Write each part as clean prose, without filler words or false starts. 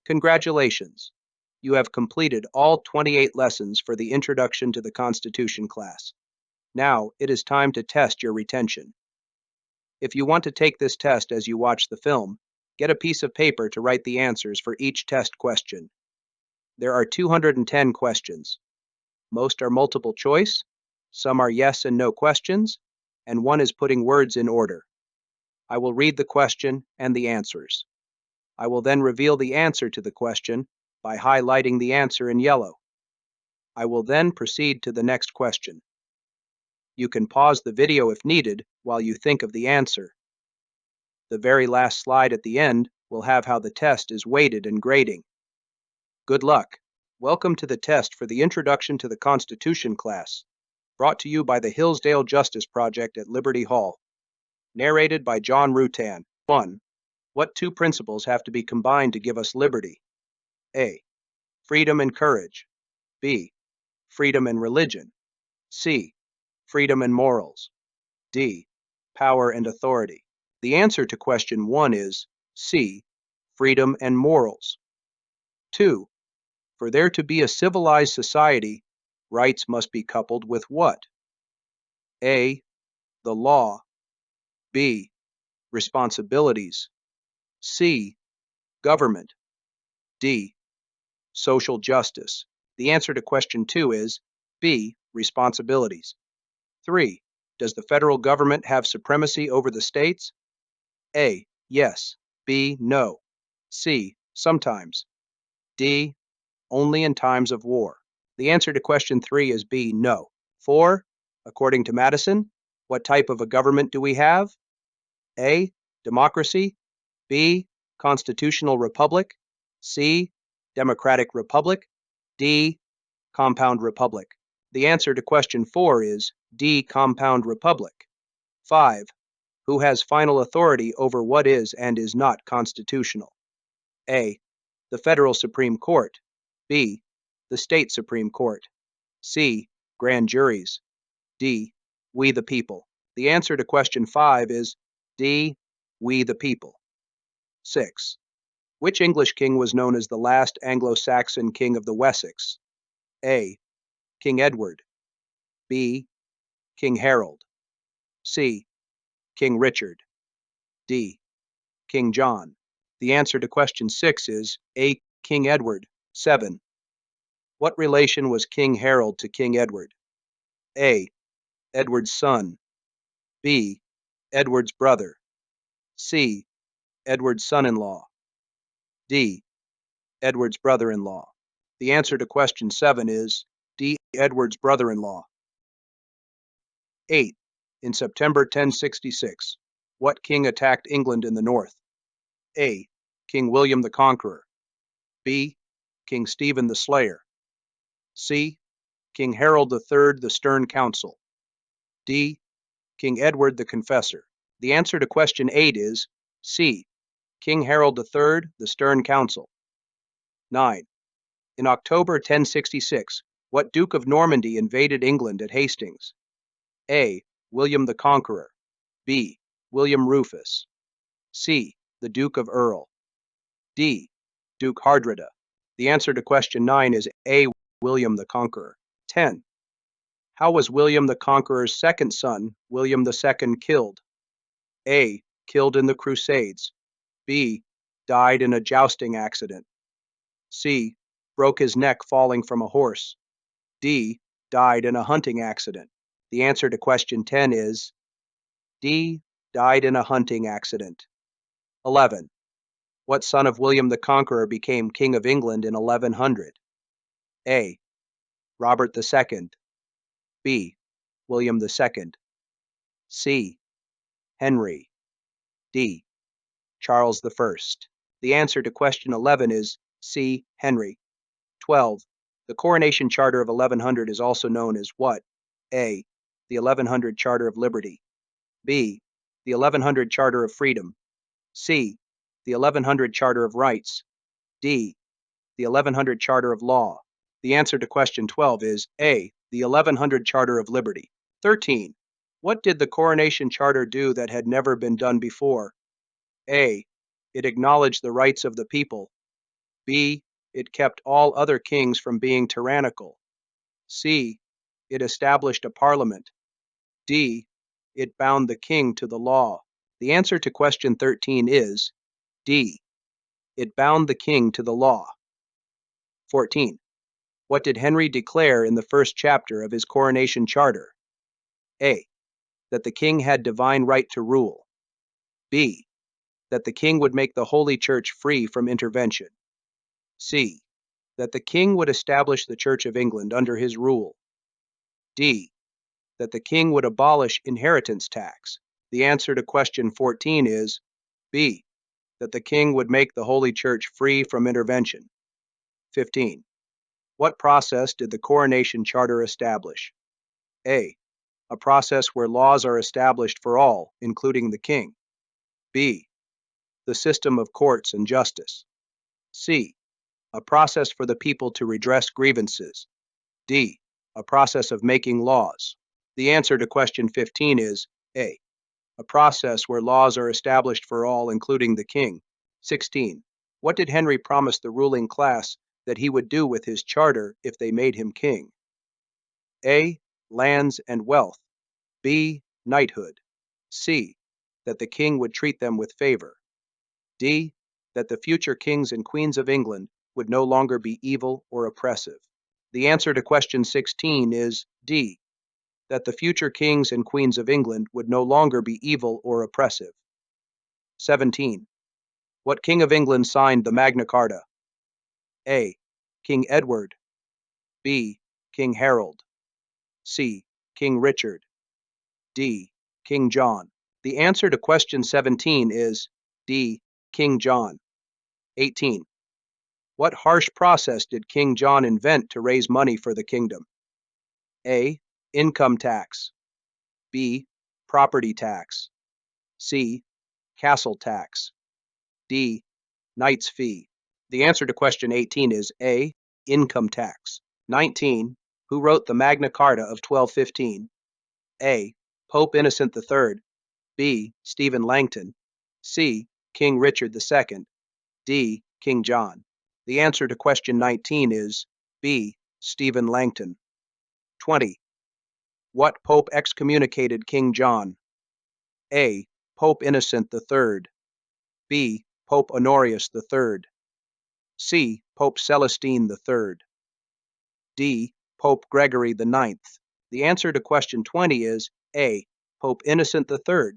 Congratulations! You have completed all 28 lessons for the Introduction to the Constitution class. Now, it is time to test your retention. If you want to take this test as you watch the film, get a piece of paper to write the answers for each test question. There are 210 questions. Most are multiple choice, some are yes and no questions, and one is putting words in order. I will read the question and the answers. I will then reveal the answer to the question by highlighting the answer in yellow. I will then proceed to the next question. You can pause the video if needed while you think of the answer. The very last slide at the end will have how the test is weighted and grading. Good luck! Welcome to the test for the Introduction to the Constitution class, brought to you by the Hillsdale Justice Project at Liberty Hall. Narrated by John Rutan. 1. What two principles have to be combined to give us liberty? A. Freedom and courage. B. Freedom and religion. C. Freedom and morals. D. Power and authority. The answer to question 1 is C. Freedom and morals. 2. For there to be a civilized society, rights must be coupled with what? A. The law. B. Responsibilities. C. Government. D. Social justice. The answer to question 2 is B. Responsibilities. 3. Does the federal government have supremacy over the states? A. Yes. B. No. C. Sometimes. D. Only in times of war. The answer to question 3 is B. No. 4. According to Madison, what type of a government do we have? A. Democracy. B. Constitutional republic. C. Democratic republic. D. Compound republic. The answer to question 4 is D. Compound republic. 5. Who has final authority over what is and is not constitutional? A. The Federal Supreme Court. B. The State Supreme Court. C. Grand juries. D. We the people. The answer to question 5 is D. We the people. 6. Which English king was known as the last Anglo-Saxon king of the Wessex? A. King Edward. B. King Harold. C. King Richard. D. King John. The answer to question 6 is A. King Edward. 7. What relation was King Harold to King Edward? A. Edward's son. B. Edward's brother. C. Edward's son-in-law. D. Edward's brother-in-law. The answer to question 7 is D. Edward's brother-in-law. 8. In September 1066, what king attacked England in the north? A. King William the Conqueror. B. King Stephen the Slayer. C. King Harold III the Stern Counsel. D. King Edward the Confessor. The answer to question 8 is C. King Harold III the Stern Counsel. 9. In October 1066, what Duke of Normandy invaded England at Hastings? A. William the Conqueror. B. William Rufus. C. The Duke of Earl. D. Duke Hardrada. The answer to question 9 is A. William the Conqueror. 10. How was William the Conqueror's second son, William II, killed? A. Killed in the Crusades. B. Died in a jousting accident. C. Broke his neck falling from a horse. D. Died in a hunting accident. The answer to question 10 is D. Died in a hunting accident. 11. What son of William the Conqueror became King of England in 1100? A. Robert II. B. William II. C. Henry. D. Charles I. The answer to question 11 is C. Henry. 12. The Coronation Charter of 1100 is also known as what? A. The 1100 Charter of Liberty. B. The 1100 Charter of Freedom. C. The 1100 Charter of Rights. D. The 1100 Charter of Law. The answer to question 12 is A. The 1100 Charter of Liberty. 13. What did the Coronation Charter do that had never been done before? A. It acknowledged the rights of the people. B. It kept all other kings from being tyrannical. C. It established a parliament. D. It bound the king to the law. The answer to question 13 is D. It bound the king to the law. 14. What did Henry declare in the first chapter of his coronation charter? A. That the king had divine right to rule. B. That the king would make the Holy Church free from intervention. C. That the king would establish the Church of England under his rule. D. That the king would abolish inheritance tax. The answer to question 14 is B. That the king would make the Holy Church free from intervention. 15. What process did the coronation charter establish? A. A process where laws are established for all, including the king. B. The system of courts and justice. C. A process for the people to redress grievances. D. A process of making laws. The answer to question 15 is A. A process where laws are established for all, including the king. 16. What did Henry promise the ruling class that he would do with his charter if they made him king? A. Lands and wealth. B. Knighthood. C. That the king would treat them with favor. D. That the future kings and queens of England would no longer be evil or oppressive. The answer to question 16 is D. That the future kings and queens of England would no longer be evil or oppressive. 17. What king of England signed the Magna Carta? A. King Edward. B. King Harold. C. King Richard. D. King John. The answer to question 17 is D. King John. 18. What harsh process did King John invent to raise money for the kingdom? A. Income tax. B. Property tax. C. Castle tax. D. Knight's fee. The answer to question 18 is A. Income tax. 19. Who wrote the Magna Carta of 1215? A. Pope Innocent III. B. Stephen Langton. C. King Richard II. D. King John. The answer to question 19 is B. Stephen Langton. 20. What pope excommunicated King John? A. Pope Innocent III. B. Pope Honorius III. C. Pope Celestine III. D. Pope Gregory IX. The answer to question 20 is A. Pope Innocent III.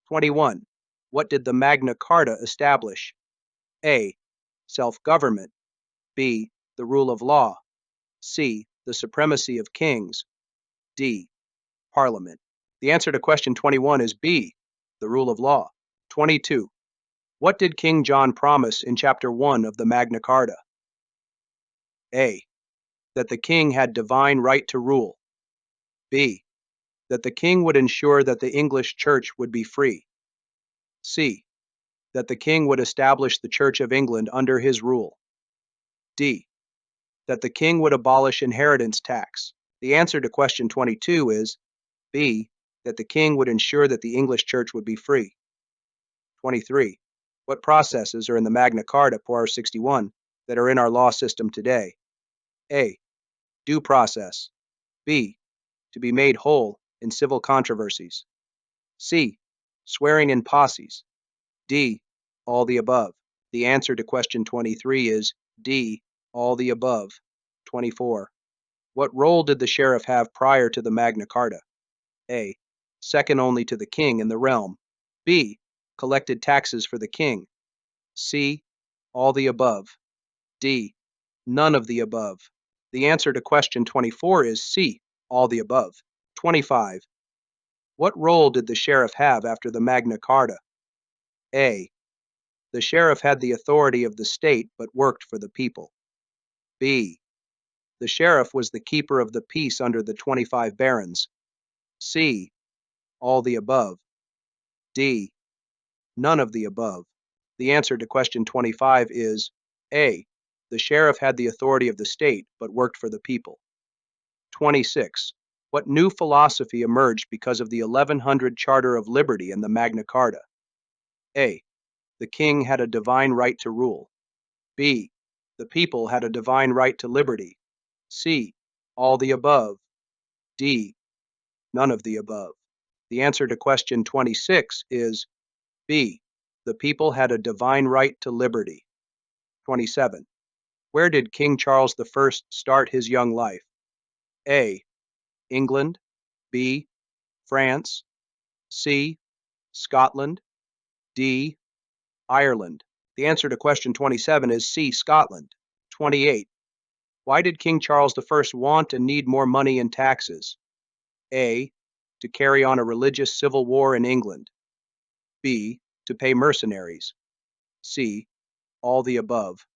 21. What did the Magna Carta establish? A. Self-government. B. The rule of law. C. The supremacy of kings. D. Parliament. The answer to question 21 is B. The rule of law. 22. What did King John promise in Chapter 1 of the Magna Carta? A. That the king had divine right to rule. B. That the king would ensure that the English church would be free. C. That the king would establish the Church of England under his rule. D. That the king would abolish inheritance tax. The answer to question 22 is B. That the king would ensure that the English church would be free. 23. What processes are in the Magna Carta, Par 61, that are in our law system today? A. Due process. B. To be made whole in civil controversies. C. Swearing in posses. D. All the above. The answer to question 23 is D. All the above. 24. What role did the sheriff have prior to the Magna Carta? A. Second only to the king in the realm. B. Collected taxes for the king. C. All the above. D. None of the above. The answer to question 24 is C. All the above. 25. What role did the sheriff have after the Magna Carta? A. The sheriff had the authority of the state but worked for the people. B. The sheriff was the keeper of the peace under the 25 barons. C. All the above. D. None of the above. The answer to question 25 is A. The sheriff had the authority of the state but worked for the people. 26. What new philosophy emerged because of the 1100 Charter of Liberty and the Magna Carta? A. The king had a divine right to rule. B. The people had a divine right to liberty. C. All the above. D. None of the above. The answer to question 26 is B. The people had a divine right to liberty. 27. Where did King Charles I start his young life? A. England. B. France. C. Scotland. D. Ireland. The answer to question 27 is C. Scotland. 28. Why did King Charles I want and need more money in taxes? A. To carry on a religious civil war in England. B. To pay mercenaries. C. All the above.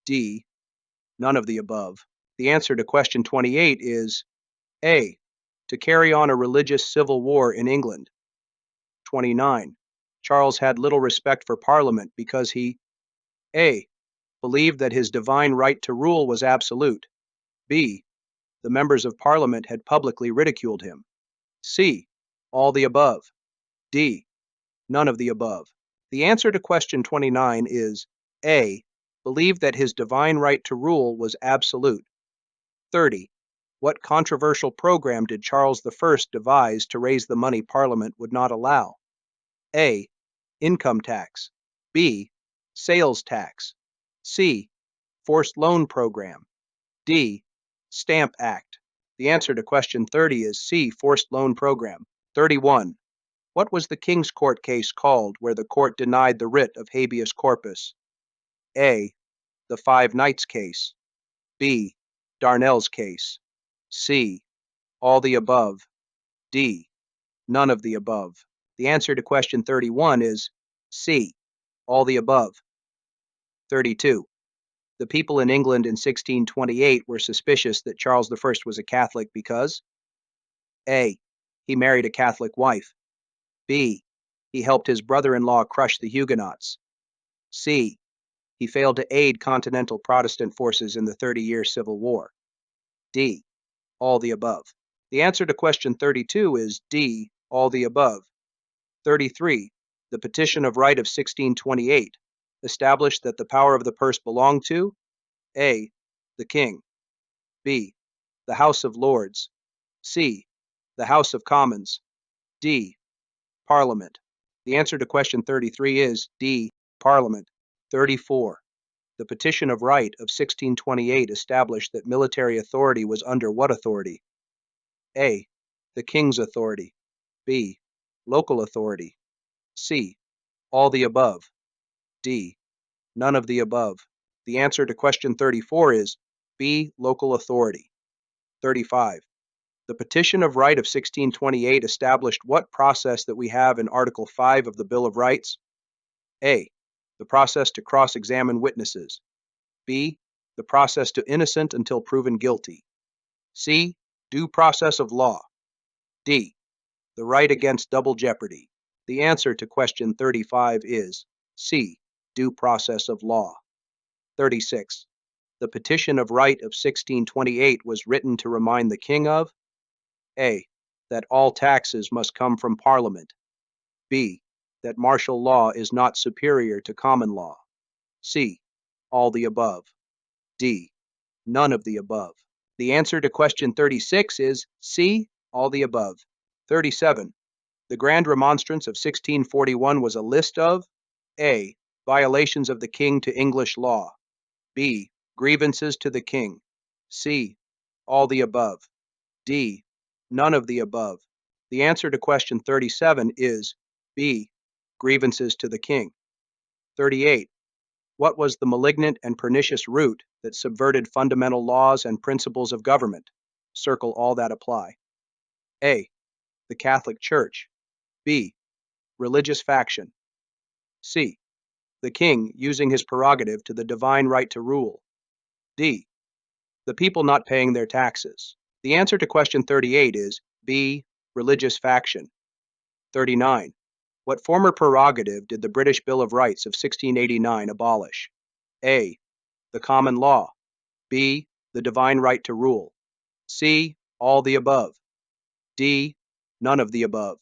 D. None of the above. The answer to question 28 is A. To carry on a religious civil war in England. 29. Charles had little respect for Parliament because he A. Believed that his divine right to rule was absolute. B. The members of Parliament had publicly ridiculed him. C. All the above. D. None of the above. The answer to question 29 is A. Believed that his divine right to rule was absolute. 30. What controversial program did Charles I devise to raise the money Parliament would not allow? A. Income tax. B. Sales tax. C. Forced loan program. D. Stamp Act. The answer to question 30 is C. Forced loan program. 31. What was the King's Court case called where the court denied the writ of habeas corpus? A. The Five Knights case. B. Darnell's case. C. All the above. D. None of the above. The answer to question 31 is C. All the above. 32. The people in England in 1628 were suspicious that Charles I was a Catholic because A. He married a Catholic wife. B. He helped his brother-in-law crush the Huguenots. C. He failed to aid continental Protestant forces in the 30-year Civil War. D. All the above. The answer to question 32 is D. All the above. 33. The Petition of Right of 1628 established that the power of the purse belonged to A. The King. B. The House of Lords. C. The House of Commons. D. Parliament. The answer to question 33 is D. Parliament. 34. The Petition of Right of 1628 established that military authority was under what authority? A. The King's authority. B. Local authority. C. All the above. D. None of the above. The answer to question 34 is B. Local authority. 35. The Petition of Right of 1628 established what process that we have in Article 5 of the Bill of Rights? A. The process to cross-examine witnesses. B. The process to innocent until proven guilty. C. Due process of law. D. The right against double jeopardy. The answer to question 35 is C. Due process of law. 36. The Petition of Right of 1628 was written to remind the King of A. That all taxes must come from Parliament. B. That martial law is not superior to common law. C. All the above. D. None of the above. The answer to question 36 is C. All the above. 37. The Grand Remonstrance of 1641 was a list of A. Violations of the King to English law. B. Grievances to the King. C. All the above. D. None of the above. The answer to question 37 is B. Grievances to the King. 38. What was the malignant and pernicious root that subverted fundamental laws and principles of government? Circle all that apply. A. The Catholic Church. B. Religious faction. C. The King using his prerogative to the divine right to rule. D. The people not paying their taxes. The answer to question 38 is B. Religious faction. 39. What former prerogative did the British Bill of Rights of 1689 abolish? A. The common law. B. The divine right to rule. C. All the above. D. None of the above.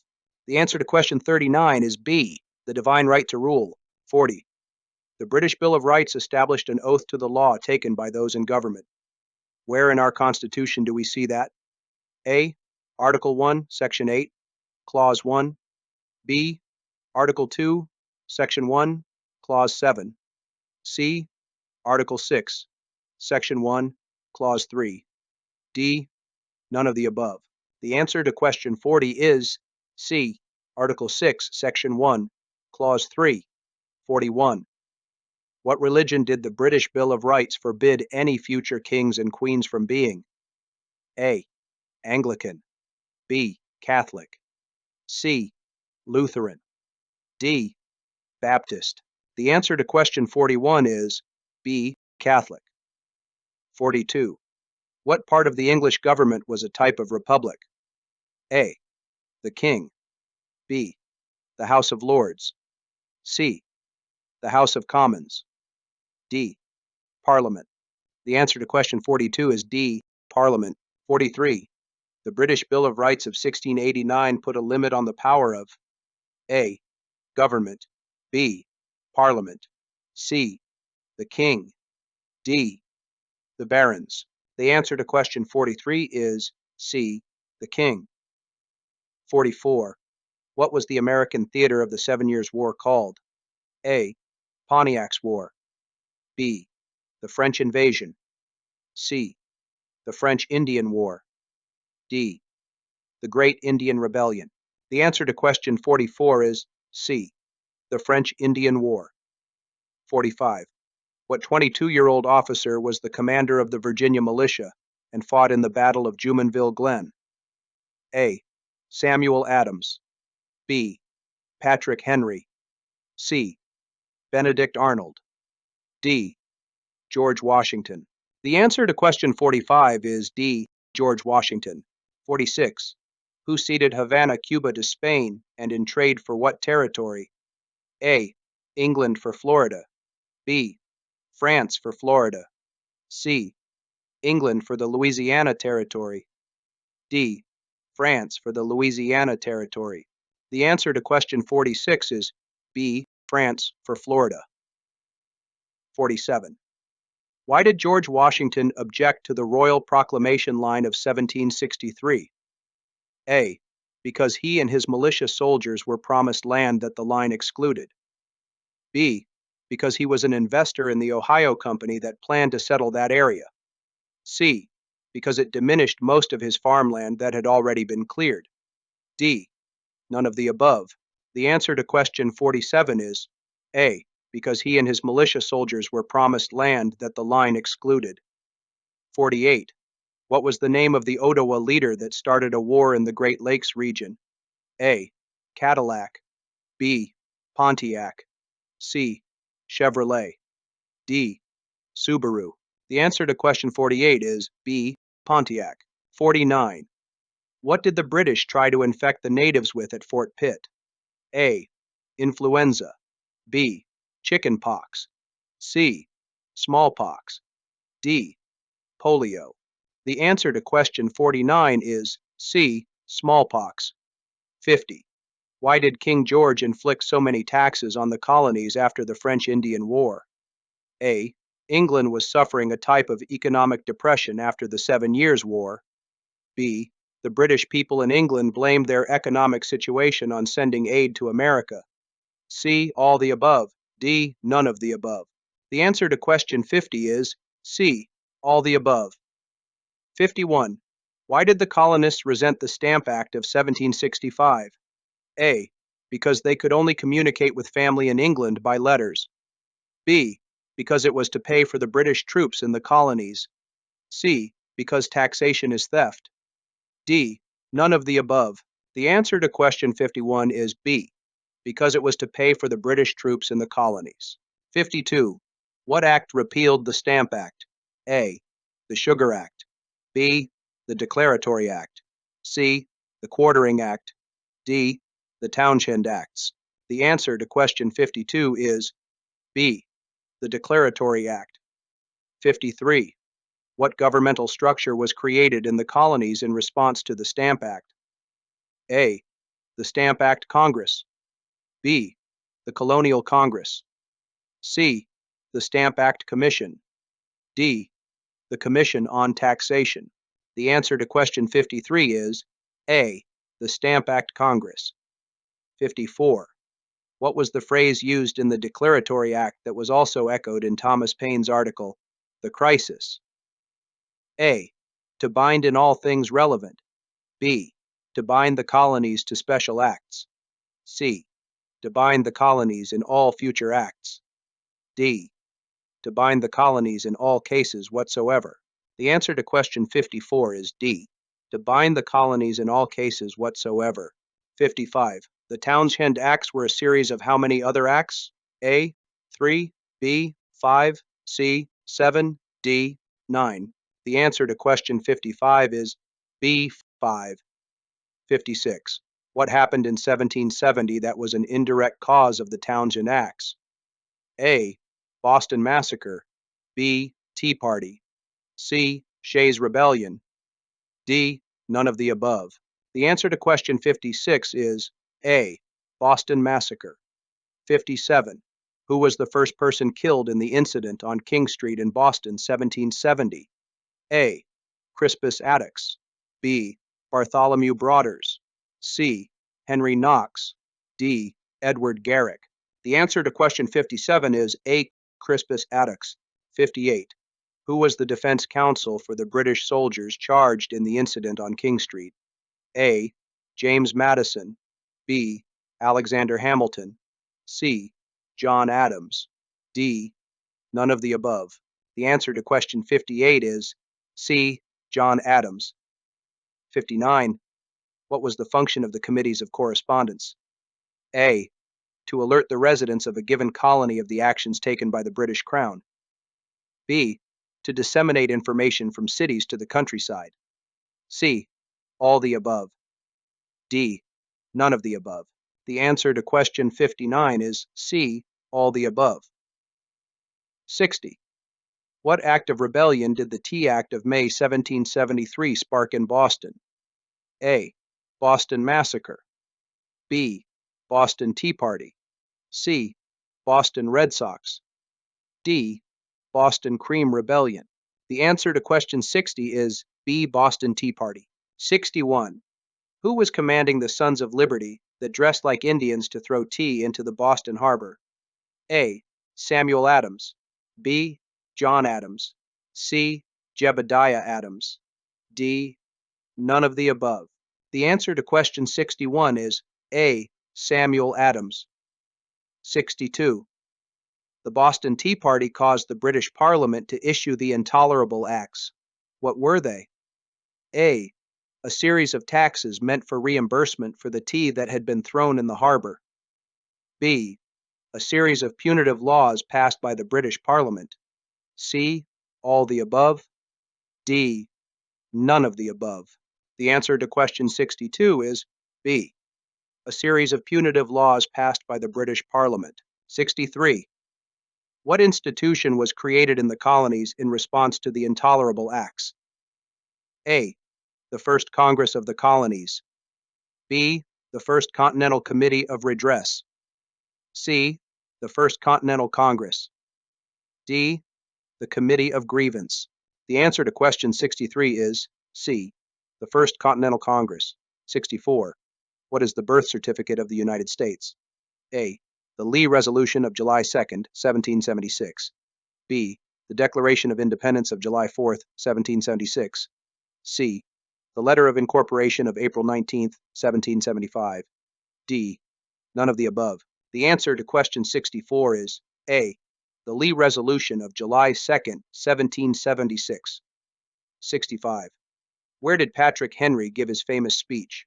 The answer to question 39 is B. The divine right to rule. 40. The British Bill of Rights established an oath to the law taken by those in government. Where in our Constitution do we see that? A. Article 1, Section 8, Clause 1. B. Article 2, Section 1, Clause 7. C. Article 6, Section 1, Clause 3. D. None of the above. The answer to question 40 is C. Article 6, Section 1, Clause 3, 41. What religion did the British Bill of Rights forbid any future kings and queens from being? A. Anglican. B. Catholic. C. Lutheran. D. Baptist. The answer to question 41 is B. Catholic. 42. What part of the English government was a type of republic? A. The King. B. The House of Lords. C. The House of Commons. D. Parliament. The answer to question 42 is D. Parliament. 43. The British Bill of Rights of 1689 put a limit on the power of A. Government. B. Parliament. C. The King. D. The Barons. The answer to question 43 is C. The King. 44. What was the American theater of the 7 Years' War called? A. Pontiac's War. B. The French Invasion. C. The French Indian War. D. The Great Indian Rebellion. The answer to question 44 is C. The French Indian War. 45. What 22-year-old officer was the commander of the Virginia militia and fought in the Battle of Jumonville Glen? A. Samuel Adams. B. Patrick Henry. C. Benedict Arnold. D. George Washington. The answer to question 45 is D. George Washington. 46. Who ceded Havana, Cuba to Spain, and in trade for what territory? A. England for Florida. B. France for Florida. C. England for the Louisiana Territory. D. France for the Louisiana Territory. The answer to question 46 is B. France for Florida. 47. Why did George Washington object to the Royal Proclamation Line of 1763? A. Because he and his militia soldiers were promised land that the line excluded. B. Because he was an investor in the Ohio Company that planned to settle that area. C. Because it diminished most of his farmland that had already been cleared. D. None of the above. The answer to question 47 is A. Because he and his militia soldiers were promised land that the line excluded. 48. What was the name of the Ottawa leader that started a war in the Great Lakes region? A. Cadillac. B. Pontiac. C. Chevrolet. D. Subaru. The answer to question 48 is B. Pontiac. 49. What did the British try to infect the natives with at Fort Pitt? A. Influenza. B. Chickenpox. C. Smallpox. D. Polio. The answer to question 49 is C. Smallpox. 50. Why did King George inflict so many taxes on the colonies after the French Indian War? A. England was suffering a type of economic depression after the 7 Years' War. B. The British people in England blamed their economic situation on sending aid to America. C. All the above. D. None of the above. The answer to question 50 is C. All the above. 51. Why did the colonists resent the Stamp Act of 1765? A. Because they could only communicate with family in England by letters. B. Because it was to pay for the British troops in the colonies. C. Because taxation is theft. D. None of the above. The answer to question 51 is B. Because it was to pay for the British troops in the colonies. 52. What act repealed the Stamp Act? A. The Sugar Act. B. The Declaratory Act. C. The Quartering Act. D. The Townshend Acts. The answer to question 52 is B. The Declaratory Act. 53. What governmental structure was created in the colonies in response to the Stamp Act? A. The Stamp Act Congress. B. The Colonial Congress. C. the Stamp Act Commission. D. The Commission on Taxation. The answer to question 53 is A. The Stamp Act Congress. 54. What was the phrase used in the Declaratory Act that was also echoed in Thomas Paine's article, The Crisis? A. To bind in all things relevant. B. To bind the colonies to special acts. C. To bind the colonies in all future acts. D. To bind the colonies in all cases whatsoever. The answer to question 54 is D. To bind the colonies in all cases whatsoever. 55. The Townshend Acts were a series of how many other acts? A. 3, B. 5, C. 7, D. 9. The answer to question 55 is B. 5. 56. What happened in 1770 that was an indirect cause of the Townshend Acts? A. Boston Massacre. B. Tea Party. C. Shays Rebellion. D. None of the above. The answer to question 56 is A. Boston Massacre. 57. Who was the first person killed in the incident on King Street in Boston, 1770? A. Crispus Attucks. B. Bartholomew Broaders. C. Henry Knox. D. Edward Garrick. The answer to question 57 is A. Crispus Attucks. 58. Who was the defense counsel for the British soldiers charged in the incident on King Street? A. James Madison. B. Alexander Hamilton. C. John Adams. D. None of the above. The answer to question 58 is C. John Adams. 59. What was the function of the Committees of Correspondence? A. To alert the residents of a given colony of the actions taken by the British Crown. B. To disseminate information from cities to the countryside. C. All the above. D. None of the above. The answer to question 59 is C. All the above. 60. What act of rebellion did the Tea Act of May 1773 spark in Boston? A. Boston Massacre. B. Boston Tea Party. C. Boston Red Sox. D. Boston Cream Rebellion. The answer to question 60 is B. Boston Tea Party. 61. Who was commanding the Sons of Liberty that dressed like Indians to throw tea into the Boston harbor? A. Samuel Adams. B. John Adams. C. Jebediah Adams. D. None of the above. The answer to question 61 is A. Samuel Adams. 62. The Boston Tea Party caused the British Parliament to issue the Intolerable Acts. What were they? A. A series of taxes meant for reimbursement for the tea that had been thrown in the harbor. B. A series of punitive laws passed by the British Parliament. C. All the above. D. None of the above. The answer to question 62 is B. A series of punitive laws passed by the British Parliament. 63. What institution was created in the colonies in response to the Intolerable Acts? A. The First Congress of the Colonies. B. The First Continental Committee of Redress. C. The First Continental Congress. D. The Committee of Grievance. The answer to question 63 is C. The First Continental Congress. 64. What is the birth certificate of the United States? A. The Lee Resolution of July 2nd, 1776. B. The Declaration of Independence of July 4th, 1776. C. The Letter of Incorporation of April 19th, 1775. D. None of the above. The answer to question 64 is A. The Lee Resolution of July 2nd, 1776. 65. Where did Patrick Henry give his famous speech?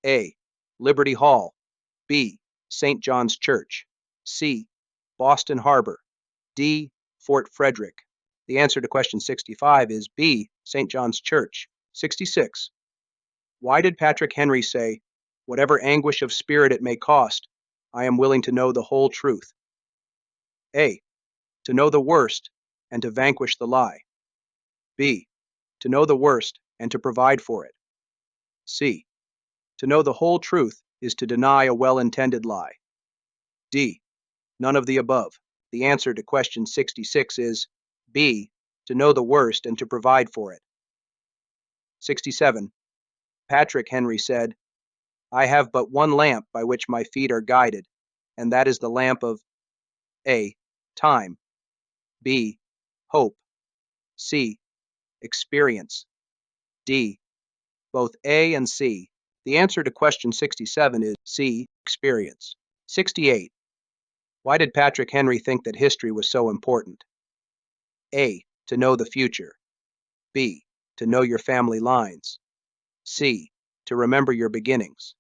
A. Liberty Hall. B. St. John's Church. C. Boston Harbor. D. Fort Frederick. The answer to question 65 is B. St. John's Church. 66. Why did Patrick Henry say, "Whatever anguish of spirit it may cost, I am willing to know the whole truth"? A. To know the worst and to vanquish the lie. B. To know the worst and to provide for it. C. To know the whole truth is to deny a well-intended lie. D. None of the above. The answer to question 66 is B. To know the worst and to provide for it. 67. Patrick Henry said, "I have but one lamp by which my feet are guided, and that is the lamp of A. Time, B. Hope, C. Experience, D. Both A and C." The answer to question 67 is C. Experience. 68. Why did Patrick Henry think that history was so important? A. To know the future. B. To know your family lines. C. To remember your beginnings.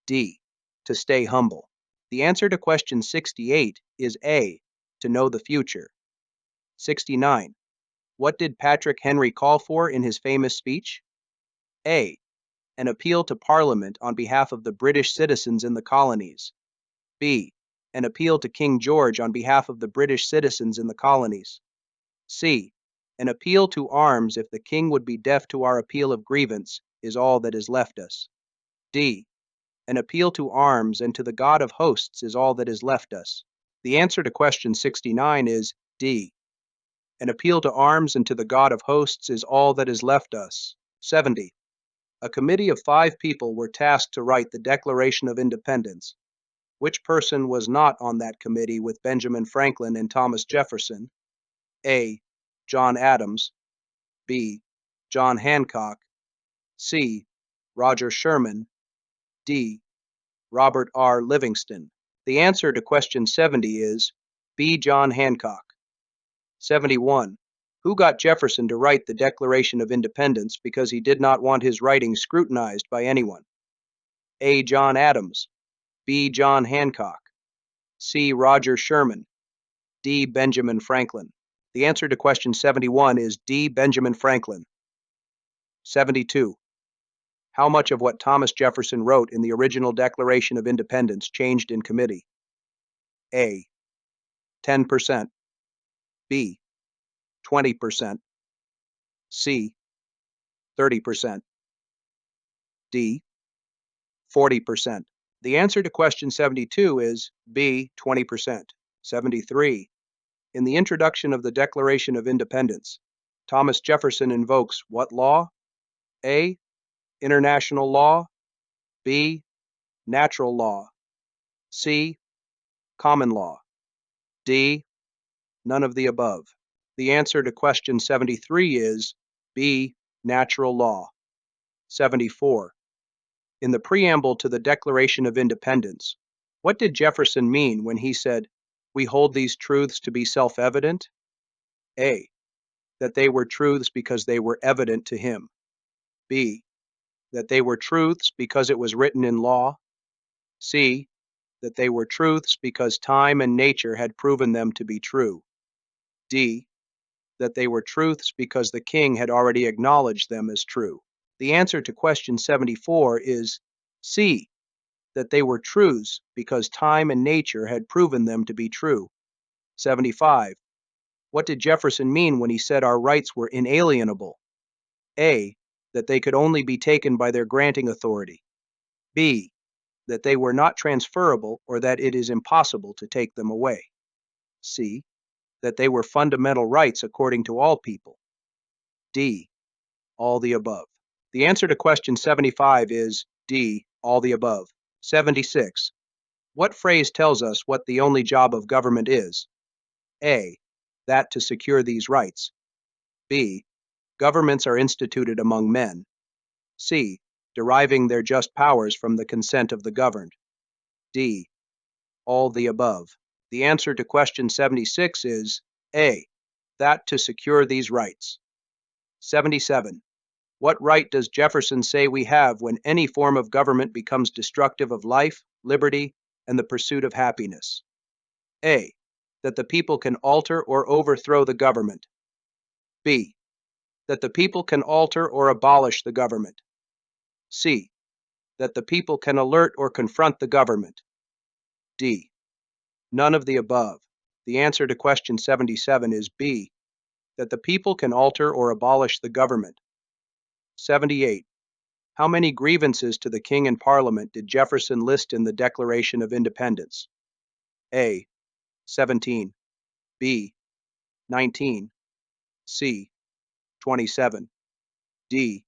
D. To stay humble. The answer to question 68 is A. To know the future. 69. What did Patrick Henry call for in his famous speech? A. An appeal to Parliament on behalf of the British citizens in the colonies. B. An appeal to King George on behalf of the British citizens in the colonies. C. An appeal to arms if the king would be deaf to our appeal of grievance is all that is left us. D. An appeal to arms and to the God of hosts is all that is left us. The answer to question 69 is D. An appeal to arms and to the God of hosts is all that is left us. 70. A committee of 5 people were tasked to write the Declaration of Independence. Which person was not on that committee with Benjamin Franklin and Thomas Jefferson? A. John Adams, B. John Hancock, C. Roger Sherman, D. Robert R. Livingston. The answer to question 70 is B. John Hancock. 71. Who got Jefferson to write the Declaration of Independence because he did not want his writing scrutinized by anyone? A. John Adams, B. John Hancock, C. Roger Sherman, D. Benjamin Franklin. The answer to question 71 is D. Benjamin Franklin. 72. How much of what Thomas Jefferson wrote in the original Declaration of Independence changed in committee? A. 10%, B. 20%, C. 30%, D. 40%. The answer to question 72 is B. 20%. 73. In the introduction of the Declaration of Independence, Thomas Jefferson invokes what law? A. International law, B. Natural law, C. Common law, D. None of the above. The answer to question 73 is B. Natural law. 74. In the preamble to the Declaration of Independence, what did Jefferson mean when he said, "We hold these truths to be self-evident"? A. That they were truths because they were evident to him. B. That they were truths because it was written in law. C. That they were truths because time and nature had proven them to be true. D. That they were truths because the king had already acknowledged them as true. The answer to question 74 is C. That they were truths because time and nature had proven them to be true. 75. What did Jefferson mean when he said our rights were inalienable? A. That they could only be taken by their granting authority. B. That they were not transferable or that it is impossible to take them away. C. That they were fundamental rights according to all people. D. All the above. The answer to question 75 is D. All the above. 76. What phrase tells us what the only job of government is? A. That to secure these rights. B. Governments are instituted among men. C. Deriving their just powers from the consent of the governed. D. All the above. The answer to question 76 is A. That to secure these rights. 77. What right does Jefferson say we have when any form of government becomes destructive of life, liberty, and the pursuit of happiness? A. That the people can alter or overthrow the government. B. That the people can alter or abolish the government. C. That the people can alert or confront the government. D. None of the above. The answer to question 77 is B. That the people can alter or abolish the government. 78. How many grievances to the King and Parliament did Jefferson list in the Declaration of Independence? A. 17. B. 19, C. 27, D.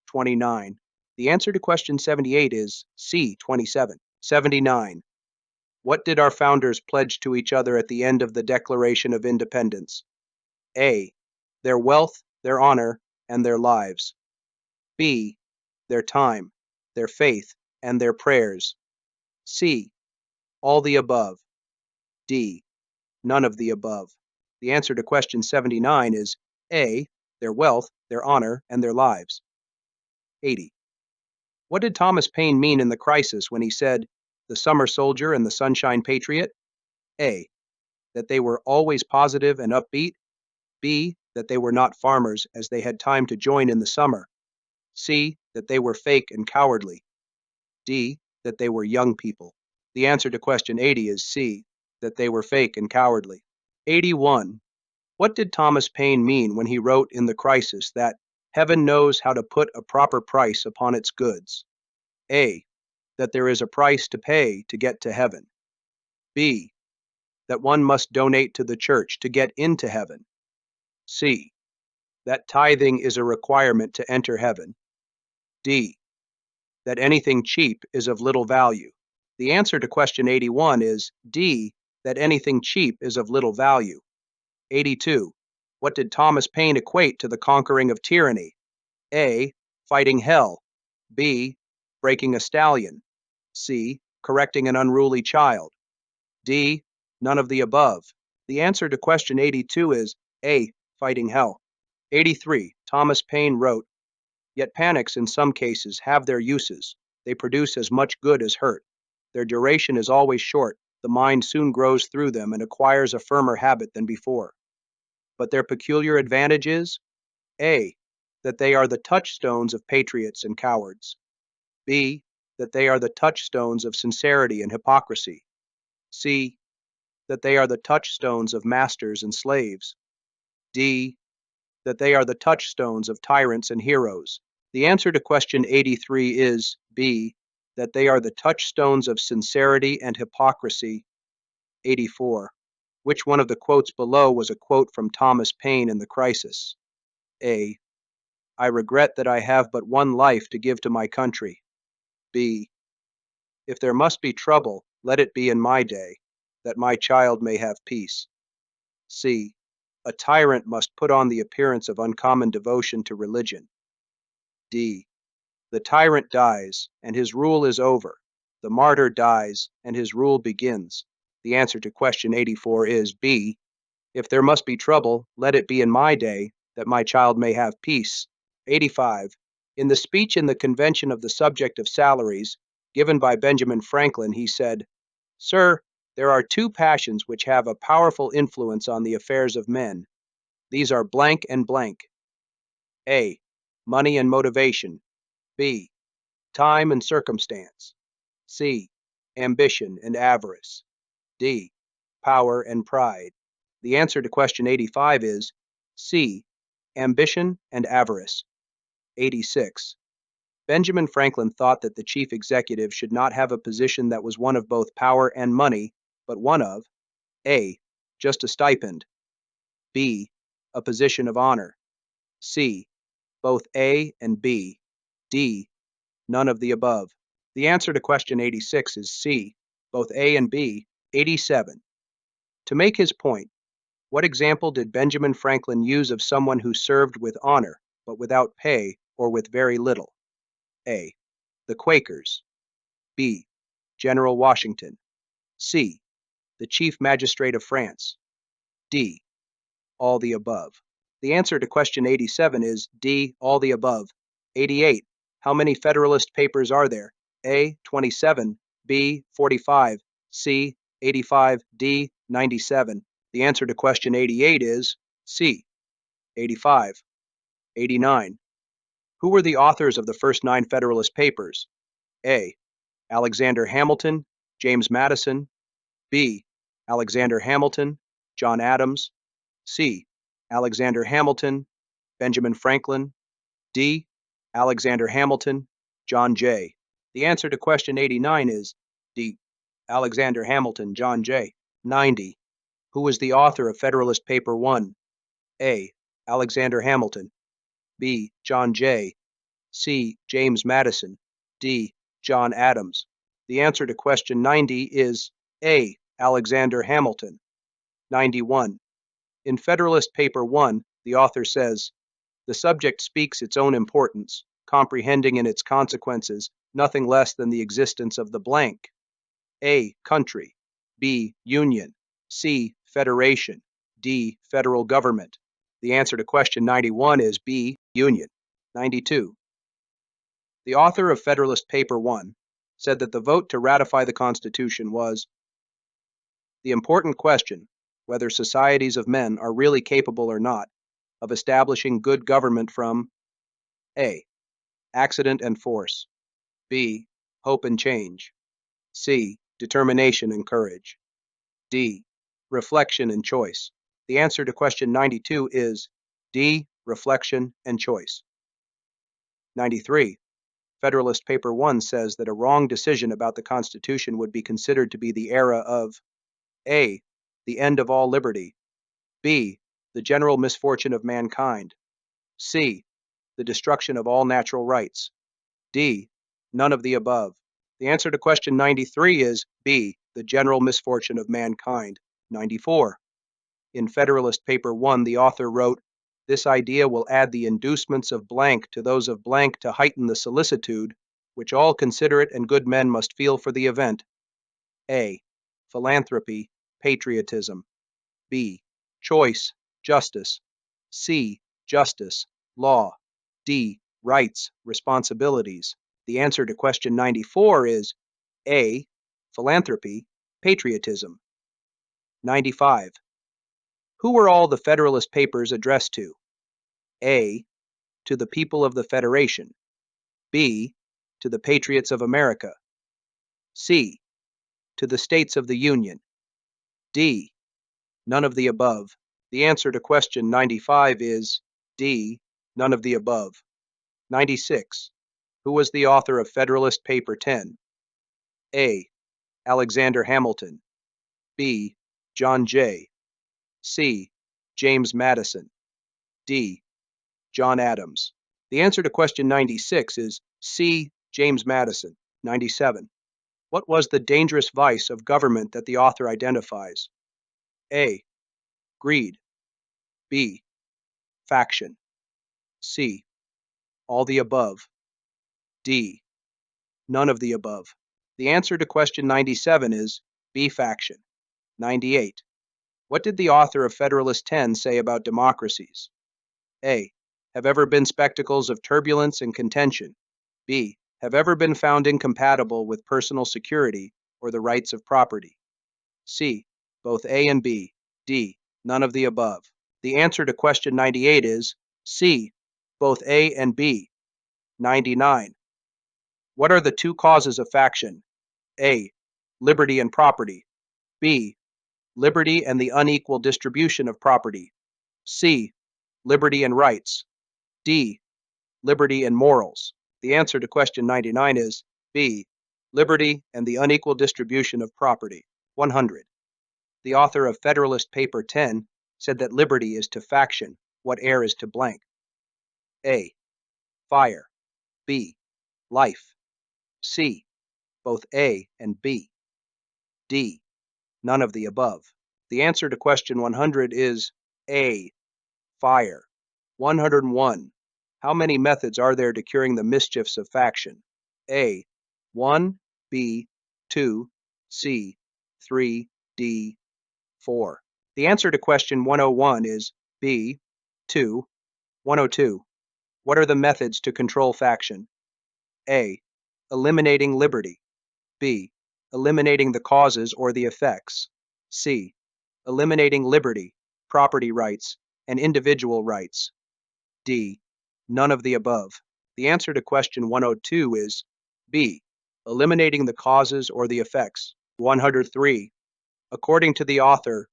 29. The answer to question 78 is C. 27. 79. What did our founders pledge to each other at the end of the Declaration of Independence? A. Their wealth, their honor, and their lives. B. Their time, their faith, and their prayers. C. All the above. D. None of the above. The answer to question 79 is A. Their wealth, their honor, and their lives. 80. What did Thomas Paine mean in The Crisis when he said, "The summer soldier and the sunshine patriot"? A. That they were always positive and upbeat. B. That they were not farmers as they had time to join in the summer. C. That they were fake and cowardly. D. That they were young people. The answer to question 80 is C. That they were fake and cowardly. 81. What did Thomas Paine mean when he wrote in The Crisis that heaven knows how to put a proper price upon its goods? A. That there is a price to pay to get to heaven. B. That one must donate to the church to get into heaven. C. That tithing is a requirement to enter heaven. D. That anything cheap is of little value. The answer to question 81 is D. That anything cheap is of little value. 82. What did Thomas Paine equate to the conquering of tyranny? A. Fighting hell. B. Breaking a stallion. C. Correcting an unruly child. D. None of the above. The answer to question 82 is A. Fighting hell. 83. Thomas Paine wrote, "Yet panics in some cases have their uses. They produce as much good as hurt. Their duration is always short. The mind soon grows through them and acquires a firmer habit than before. But their peculiar advantage is A. That they are the touchstones of patriots and cowards. B. That they are the touchstones of sincerity and hypocrisy. C. That they are the touchstones of masters and slaves. D. That they are the touchstones of tyrants and heroes." The answer to question 83 is B. That they are the touchstones of sincerity and hypocrisy. 84. Which one of the quotes below was a quote from Thomas Paine in The Crisis? A. I regret that I have but one life to give to my country. B. If there must be trouble, let it be in my day, that my child may have peace. C. A tyrant must put on the appearance of uncommon devotion to religion. D. The tyrant dies, and his rule is over. The martyr dies, and his rule begins. The answer to question 84 is B. If there must be trouble, let it be in my day, that my child may have peace. 85. In the speech in the convention of the subject of salaries, given by Benjamin Franklin, he said, "Sir, there are two passions which have a powerful influence on the affairs of men. These are blank and blank. A. Money and motivation. B. Time and circumstance. C. Ambition and avarice. D. Power and pride." The answer to question 85 is C. Ambition and avarice. 86. Benjamin Franklin thought that the chief executive should not have a position that was one of both power and money, but one of A. Just a stipend. B. A position of honor. C. Both A and B. D. None of the above. The answer to question 86 is C. Both A and B. 87. To make his point, what example did Benjamin Franklin use of someone who served with honor, but without pay or with very little? A. The Quakers. B. General Washington. C. The Chief Magistrate of France. D. All the above. The answer to question 87 is D. All the above. 88. How many Federalist Papers are there? A. 27. B. 45. C. 85. D. 97. The answer to question 88 is C. 85. 89. Who were the authors of the first 9 Federalist Papers? A. Alexander Hamilton, James Madison. B. Alexander Hamilton, John Adams. C. Alexander Hamilton, Benjamin Franklin. D. Alexander Hamilton, John Jay. The answer to question 89 is D. Alexander Hamilton, John Jay. 90. Who was the author of Federalist Paper 1? A. Alexander Hamilton. B. John Jay. C. James Madison. D. John Adams. The answer to question 90 is A. Alexander Hamilton. 91. In Federalist Paper 1, the author says, "The subject speaks its own importance, comprehending in its consequences nothing less than the existence of the blank. A. Country. B. Union. C. Federation. D. Federal government." The answer to question 91 is B. Union. 92. The author of Federalist Paper 1 said that the vote to ratify the Constitution was the important question whether societies of men are really capable or not of establishing good government from A. Accident and force. B. Hope and change. C. Determination and courage. D. Reflection and choice. The answer to question 92 is D. Reflection and choice. 93. Federalist Paper 1 says that a wrong decision about the Constitution would be considered to be the era of A. The end of all liberty. B. The general misfortune of mankind. C. The destruction of all natural rights. D. None of the above. The answer to question 93 is B. The general misfortune of mankind. 94. In Federalist Paper 1, the author wrote, "This idea will add the inducements of blank to those of blank to heighten the solicitude which all considerate and good men must feel for the event. A. Philanthropy, patriotism. B. Choice, justice. C. Justice, law. D. Rights, responsibilities." The answer to question 94 is A. Philanthropy, patriotism. 95. Who were all the Federalist Papers addressed to? A. To the people of the Federation. B. To the patriots of America. C. To the states of the Union. D. None of the above. The answer to question 95 is D. None of the above. 96. Who was the author of Federalist Paper 10? A. Alexander Hamilton. B. John Jay. C. James Madison. D. John Adams. The answer to question 96 is C. James Madison. 97. What was the dangerous vice of government that the author identifies? A. Greed. B. Faction. C. All the above. D. None of the above. The answer to question 97 is B. Faction. 98. What did the author of Federalist 10 say about democracies? A. Have ever been spectacles of turbulence and contention. B. Have ever been found incompatible with personal security or the rights of property. C. Both A and B. D. None of the above. The answer to question 98 is C. Both A and B. 99. What are the two causes of faction? A. Liberty and property. B. Liberty and the unequal distribution of property. C. Liberty and rights. D. Liberty and morals. The answer to question 99 is B. Liberty and the unequal distribution of property. 100. The author of Federalist Paper 10 said that liberty is to faction what air is to blank. A. Fire. B. Life. C. Both A and B. D. None of the above. The answer to question 100 is A. Fire. 101. How many methods are there to curing the mischiefs of faction? A. 1, B, 2, C, 3, D, 4. The answer to question 101 is B, 2. 102. What are the methods to control faction? A. Eliminating liberty. B. Eliminating the causes or the effects. C. Eliminating liberty, property rights, and individual rights. D. None of the above. The answer to question 102 is B. Eliminating the causes or the effects. 103. According to the author,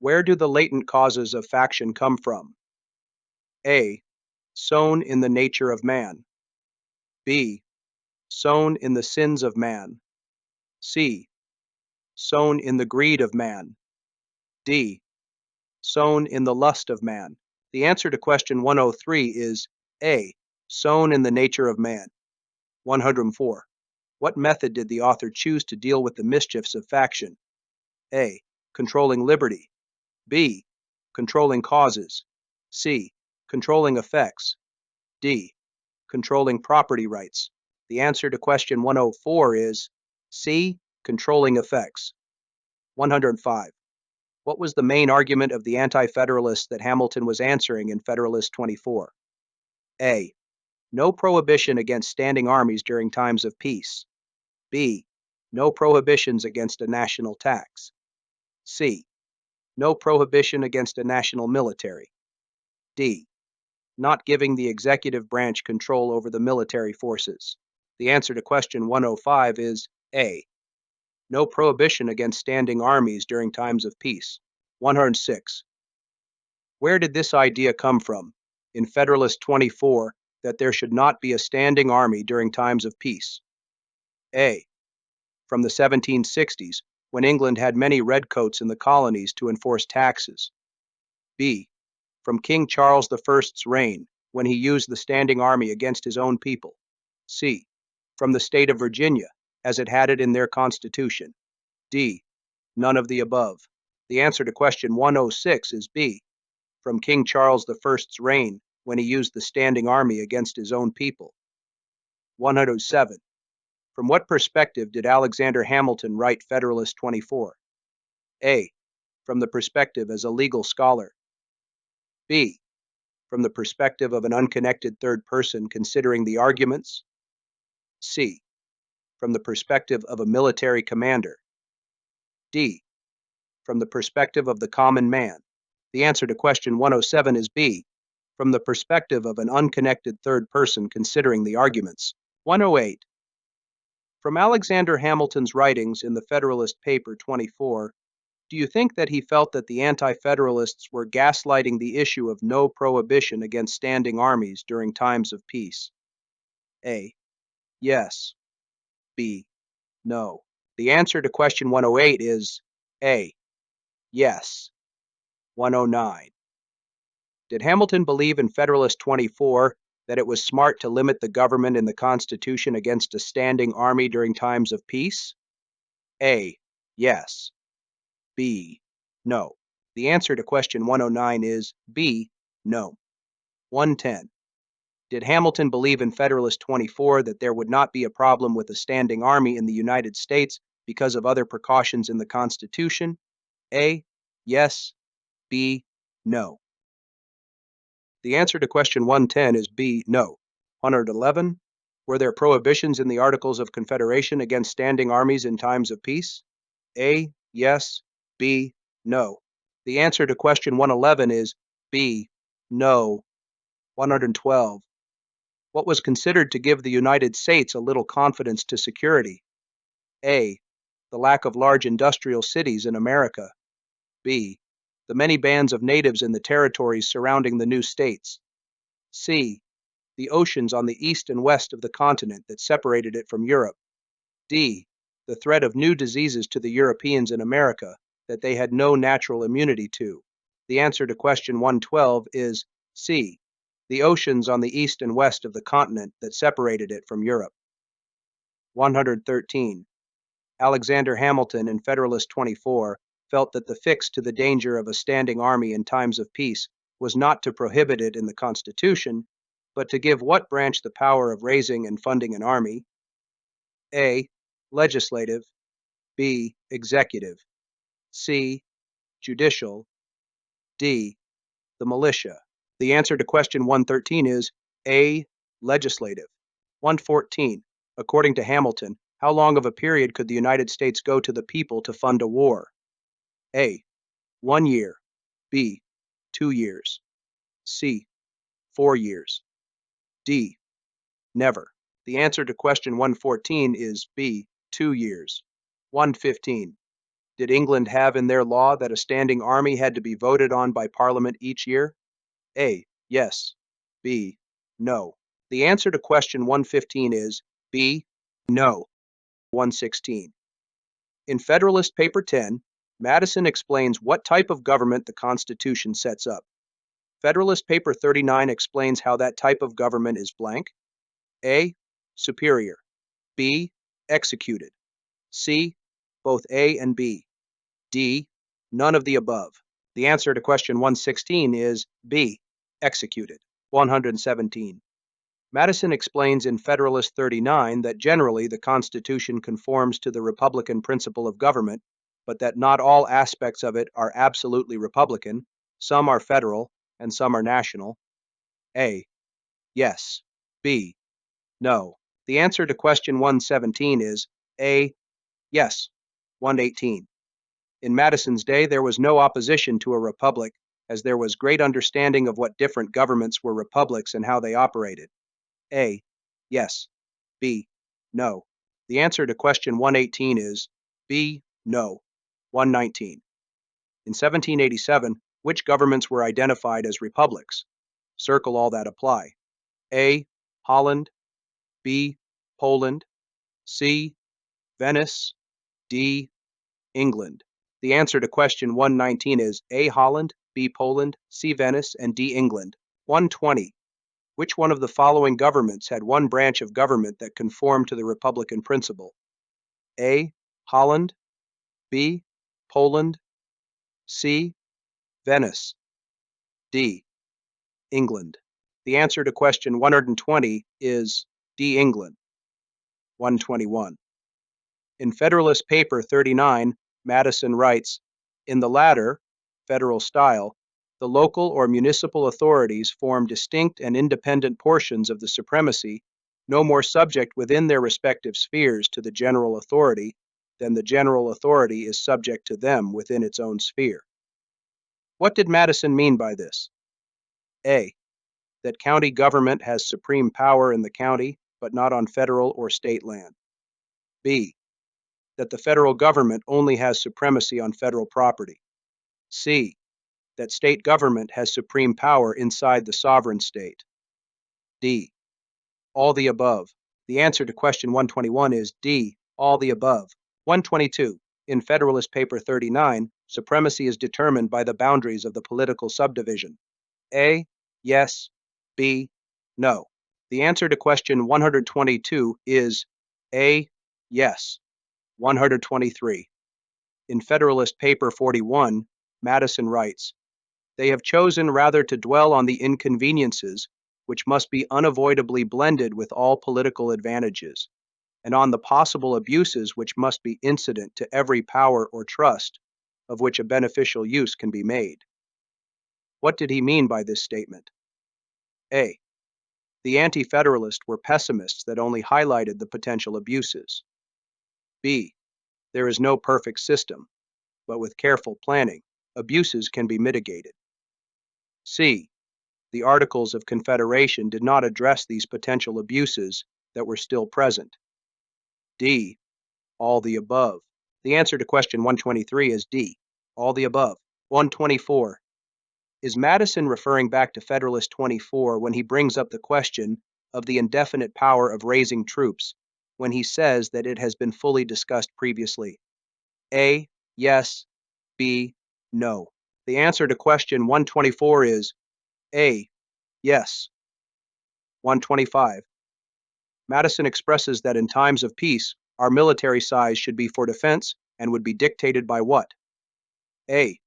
where do the latent causes of faction come from? A. Sown in the nature of man. B. Sown in the sins of man. C. Sown in the greed of man. D. Sown in the lust of man. The answer to question 103 is A. Sown in the nature of man. 104. What method did the author choose to deal with the mischiefs of faction? A. Controlling liberty. B. Controlling causes. C. Controlling effects. D. Controlling property rights. The answer to question 104 is C. Controlling effects. 105. What was the main argument of the Anti-Federalists that Hamilton was answering in Federalist 24? A. No prohibition against standing armies during times of peace. B. No prohibitions against a national tax. C. No prohibition against a national military. D. Not giving the executive branch control over the military forces. The answer to question 105 is A. No prohibition against standing armies during times of peace. 106. Where did this idea come from in Federalist 24 that there should not be a standing army during times of peace? A. From the 1760s, when England had many redcoats in the colonies to enforce taxes. B. From King Charles I's reign, when he used the standing army against his own people. C. From the state of Virginia, as it had it in their constitution. D. None of the above. The answer to question 106 is B. From King Charles I's reign, when he used the standing army against his own people. 107. From what perspective did Alexander Hamilton write Federalist 24? A. From the perspective as a legal scholar. B. From the perspective of an unconnected third person considering the arguments. C. From the perspective of a military commander. D. From the perspective of the common man. The answer to question 107 is B. From the perspective of an unconnected third person considering the arguments. 108. From Alexander Hamilton's writings in the Federalist Paper 24, do you think that he felt that the Anti-Federalists were gaslighting the issue of no prohibition against standing armies during times of peace? A. Yes. B. No. The answer to question 108 is A. Yes. 109. Did Hamilton believe in Federalist 24 that it was smart to limit the government in the Constitution against a standing army during times of peace? A. Yes. B. No. The answer to question 109 is B. No. 110. Did Hamilton believe in Federalist 24 that there would not be a problem with a standing army in the United States because of other precautions in the Constitution? A. Yes. B. No. The answer to question 110 is B. No. 111. Were there prohibitions in the Articles of Confederation against standing armies in times of peace? A. Yes. B. No. The answer to question 111 is B. No. 112. What was considered to give the United States a little confidence to security? A. The lack of large industrial cities in America. B. The many bands of natives in the territories surrounding the new states. C. The oceans on the east and west of the continent that separated it from Europe. D. The threat of new diseases to the Europeans in America that they had no natural immunity to. The answer to question 112 is C. The oceans on the east and west of the continent that separated it from Europe. 113. Alexander Hamilton in Federalist 24 felt that the fix to the danger of a standing army in times of peace was not to prohibit it in the Constitution, but to give what branch the power of raising and funding an army? A. Legislative. B. Executive. C. Judicial. D. The militia. The answer to question 113 is A. Legislative. 114. According to Hamilton, how long of a period could the United States go to the people to fund a war? A. 1 year. B. 2 years. C. 4 years. D. Never. The answer to question 114 is B. 2 years. 115. Did England have in their law that a standing army had to be voted on by Parliament each year? A. Yes. B. No. The answer to question 115 is B. No. 116. In Federalist Paper 10, Madison explains what type of government the Constitution sets up. Federalist Paper 39 explains how that type of government is blank. A. Superior. B. Executed. C. Both A and B. D. None of the above. The answer to question 116 is B. Executed. 117. Madison explains in Federalist 39 that generally the Constitution conforms to the Republican principle of government, but that not all aspects of it are absolutely Republican, some are federal, and some are national. A. Yes. B. No. The answer to question 117 is A. Yes. 118. In Madison's day, there was no opposition to a republic, as there was great understanding of what different governments were republics and how they operated. A. Yes. B. No. The answer to question 118 is B. No. 119. In 1787, which governments were identified as republics? Circle all that apply. A. Holland. B. Poland. C. Venice. D. England. The answer to question 119 is A. Holland, B. Poland, C. Venice, and D. England. 120. Which one of the following governments had one branch of government that conformed to the Republican principle? A. Holland. B. Poland. C. Venice. D. England. The answer to question 120 is D. England. 121. In Federalist Paper 39, Madison writes, in the latter, federal style, the local or municipal authorities form distinct and independent portions of the supremacy, no more subject within their respective spheres to the general authority than the general authority is subject to them within its own sphere. What did Madison mean by this? A. That county government has supreme power in the county, but not on federal or state land. B. That the federal government only has supremacy on federal property. C. That state government has supreme power inside the sovereign state. D. All the above. The answer to question 121 is D. All the above. 122. In Federalist Paper 39, supremacy is determined by the boundaries of the political subdivision. A. Yes. B. No. The answer to question 122 is A. Yes. 123. In Federalist Paper 41, Madison writes, they have chosen rather to dwell on the inconveniences which must be unavoidably blended with all political advantages, and on the possible abuses which must be incident to every power or trust of which a beneficial use can be made. What did he mean by this statement? A. The Anti-Federalists were pessimists that only highlighted the potential abuses. B. There is no perfect system, but with careful planning, abuses can be mitigated. C. The Articles of Confederation did not address these potential abuses that were still present. D. All the above. The answer to question 123 is D. All the above. 124. Is Madison referring back to Federalist 24 when he brings up the question of the indefinite power of raising troops when he says that it has been fully discussed previously? A. Yes. B. No. The answer to question 124 is A. Yes. 125. Madison expresses that in times of peace, our military size should be for defense and would be dictated by what? A.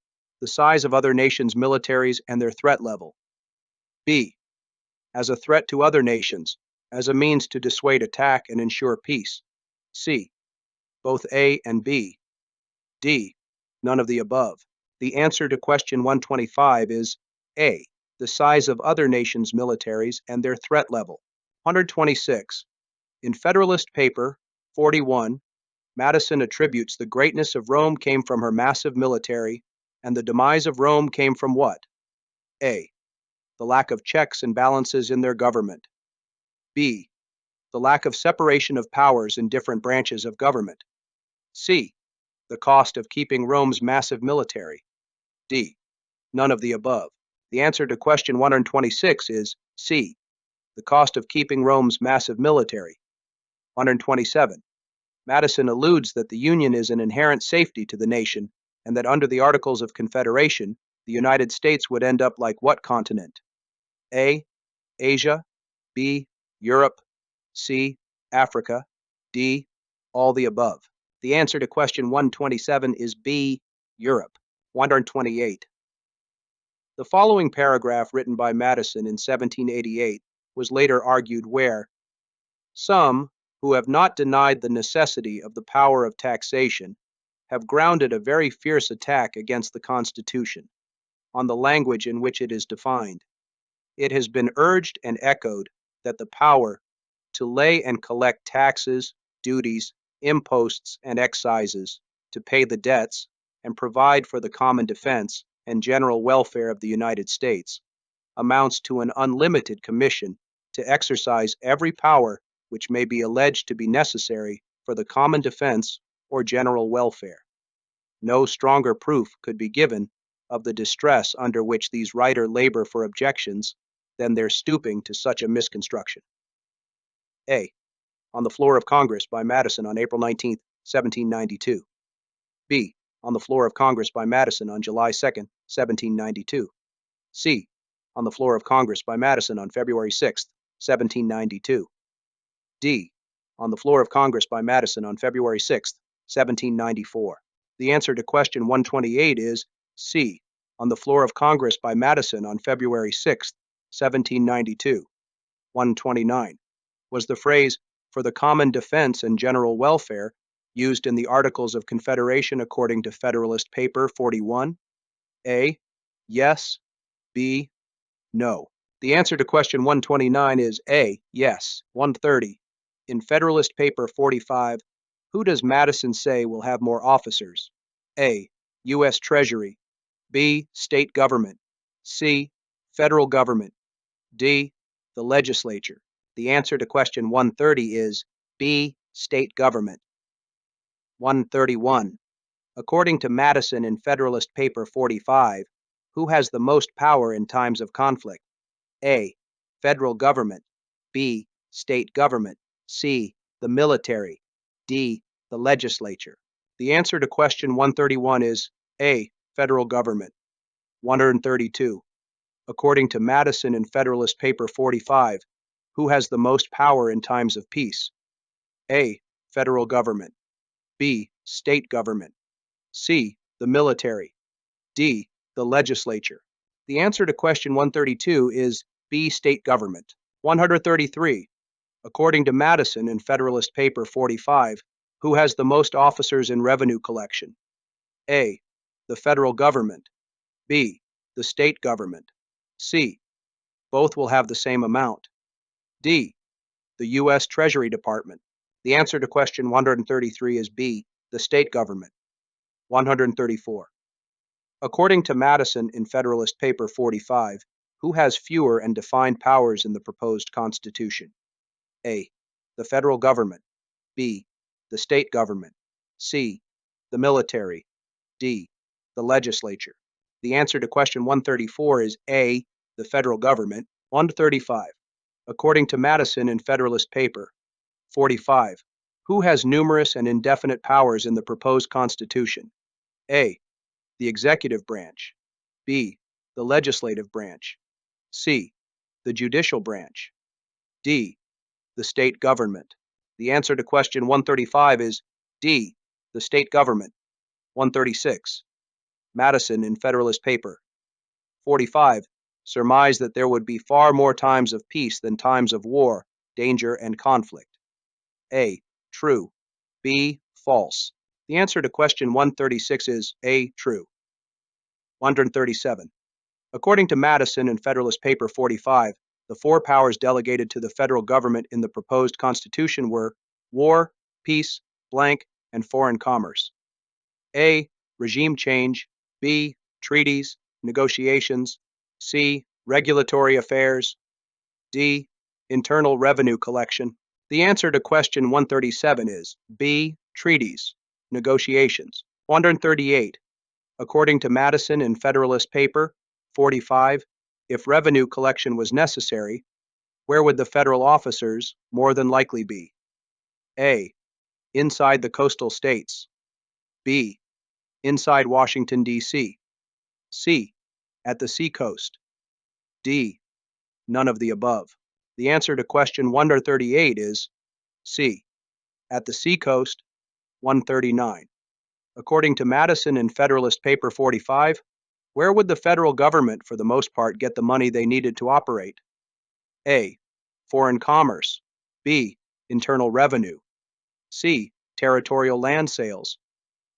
The size of other nations' militaries and their threat level. B. As a threat to other nations, as a means to dissuade attack and ensure peace. C. Both A and B. D. None of the above. The answer to question 125 is A. The size of other nations' militaries and their threat level. 126. In Federalist Paper 41, Madison attributes the greatness of Rome came from her massive military, and the demise of Rome came from what? A. The lack of checks and balances in their government. B. The lack of separation of powers in different branches of government. C. The cost of keeping Rome's massive military. D. None of the above. The answer to question 126 is C. The cost of keeping Rome's massive military. 127. Madison alludes that the Union is an inherent safety to the nation and that under the Articles of Confederation, the United States would end up like what continent? A. Asia, B. Europe, C. Africa, D. All the above. The answer to question 127 is B. Europe. 128. The following paragraph written by Madison in 1788 was later argued where some who have not denied the necessity of the power of taxation have grounded a very fierce attack against the Constitution on the language in which it is defined. It has been urged and echoed that the power to lay and collect taxes, duties, imposts, and excises, to pay the debts, and provide for the common defense and general welfare of the United States, amounts to an unlimited commission to exercise every power which may be alleged to be necessary for the common defense or general welfare. No stronger proof could be given of the distress under which these writers labor for objections than their stooping to such a misconstruction. A. On the Floor of Congress by Madison on April 19, 1792. B. On the Floor of Congress by Madison on July 2, 1792. C. On the Floor of Congress by Madison on February 6, 1792. D. On the Floor of Congress by Madison on February 6, 1794. The answer to question 128 is C. On the Floor of Congress by Madison on February 6, 1792. 129. Was the phrase "for the common defense and general welfare" used in the Articles of Confederation according to Federalist Paper 41? A. Yes. B. No. The answer to question 129 is A. Yes. 130. In Federalist Paper 45, who does Madison say will have more officers? A. U.S. Treasury. B. State government. C. Federal government. D. The legislature. The answer to question 130 is B. State government. 131. According to Madison in Federalist Paper 45, who has the most power in times of conflict? A. Federal government. B. State government. C. The military. D. The legislature. The answer to question 131 is A. Federal government. 132. According to Madison in Federalist Paper 45, who has the most power in times of peace? A. Federal government. B. State government. C. The military. D. The legislature. The answer to question 132 is B. State government. 133. According to Madison in Federalist Paper 45, who has the most officers in revenue collection? A. The federal government. B. The state government. C. Both will have the same amount. D. The U.S. Treasury Department. The answer to question 133 is B. The state government. 134. According to Madison in Federalist Paper 45, who has fewer and defined powers in the proposed Constitution? A. The federal government. B. The state government. C. The military. D. The legislature. The answer to question 134 is A. The federal government. 135. According to Madison in Federalist Paper 45, who has numerous and indefinite powers in the proposed Constitution? A. The executive branch. B. The legislative branch. C. The judicial branch. D. The state government. The answer to question 135 is D. The state government. 136. Madison in Federalist Paper 45 surmised that there would be far more times of peace than times of war, danger, and conflict. A. True. B. False. The answer to question 136 is A. True. 137. According to Madison in Federalist Paper 45, the four powers delegated to the federal government in the proposed Constitution were war, peace, blank, and foreign commerce. A. Regime change. B. Treaties, negotiations. C. Regulatory affairs. D. Internal revenue collection. The answer to question 137 is B. Treaties, negotiations. 138. According to Madison in Federalist Paper 45, if revenue collection was necessary, where would the federal officers more than likely be? A. Inside the coastal states. B. inside Washington, D.C.? C. At the seacoast? D. None of the above. The answer to question 138 is C. At the seacoast, 139. According to Madison in Federalist Paper 45, where would the federal government, for the most part, get the money they needed to operate? A. Foreign commerce. B. Internal revenue. C. Territorial land sales.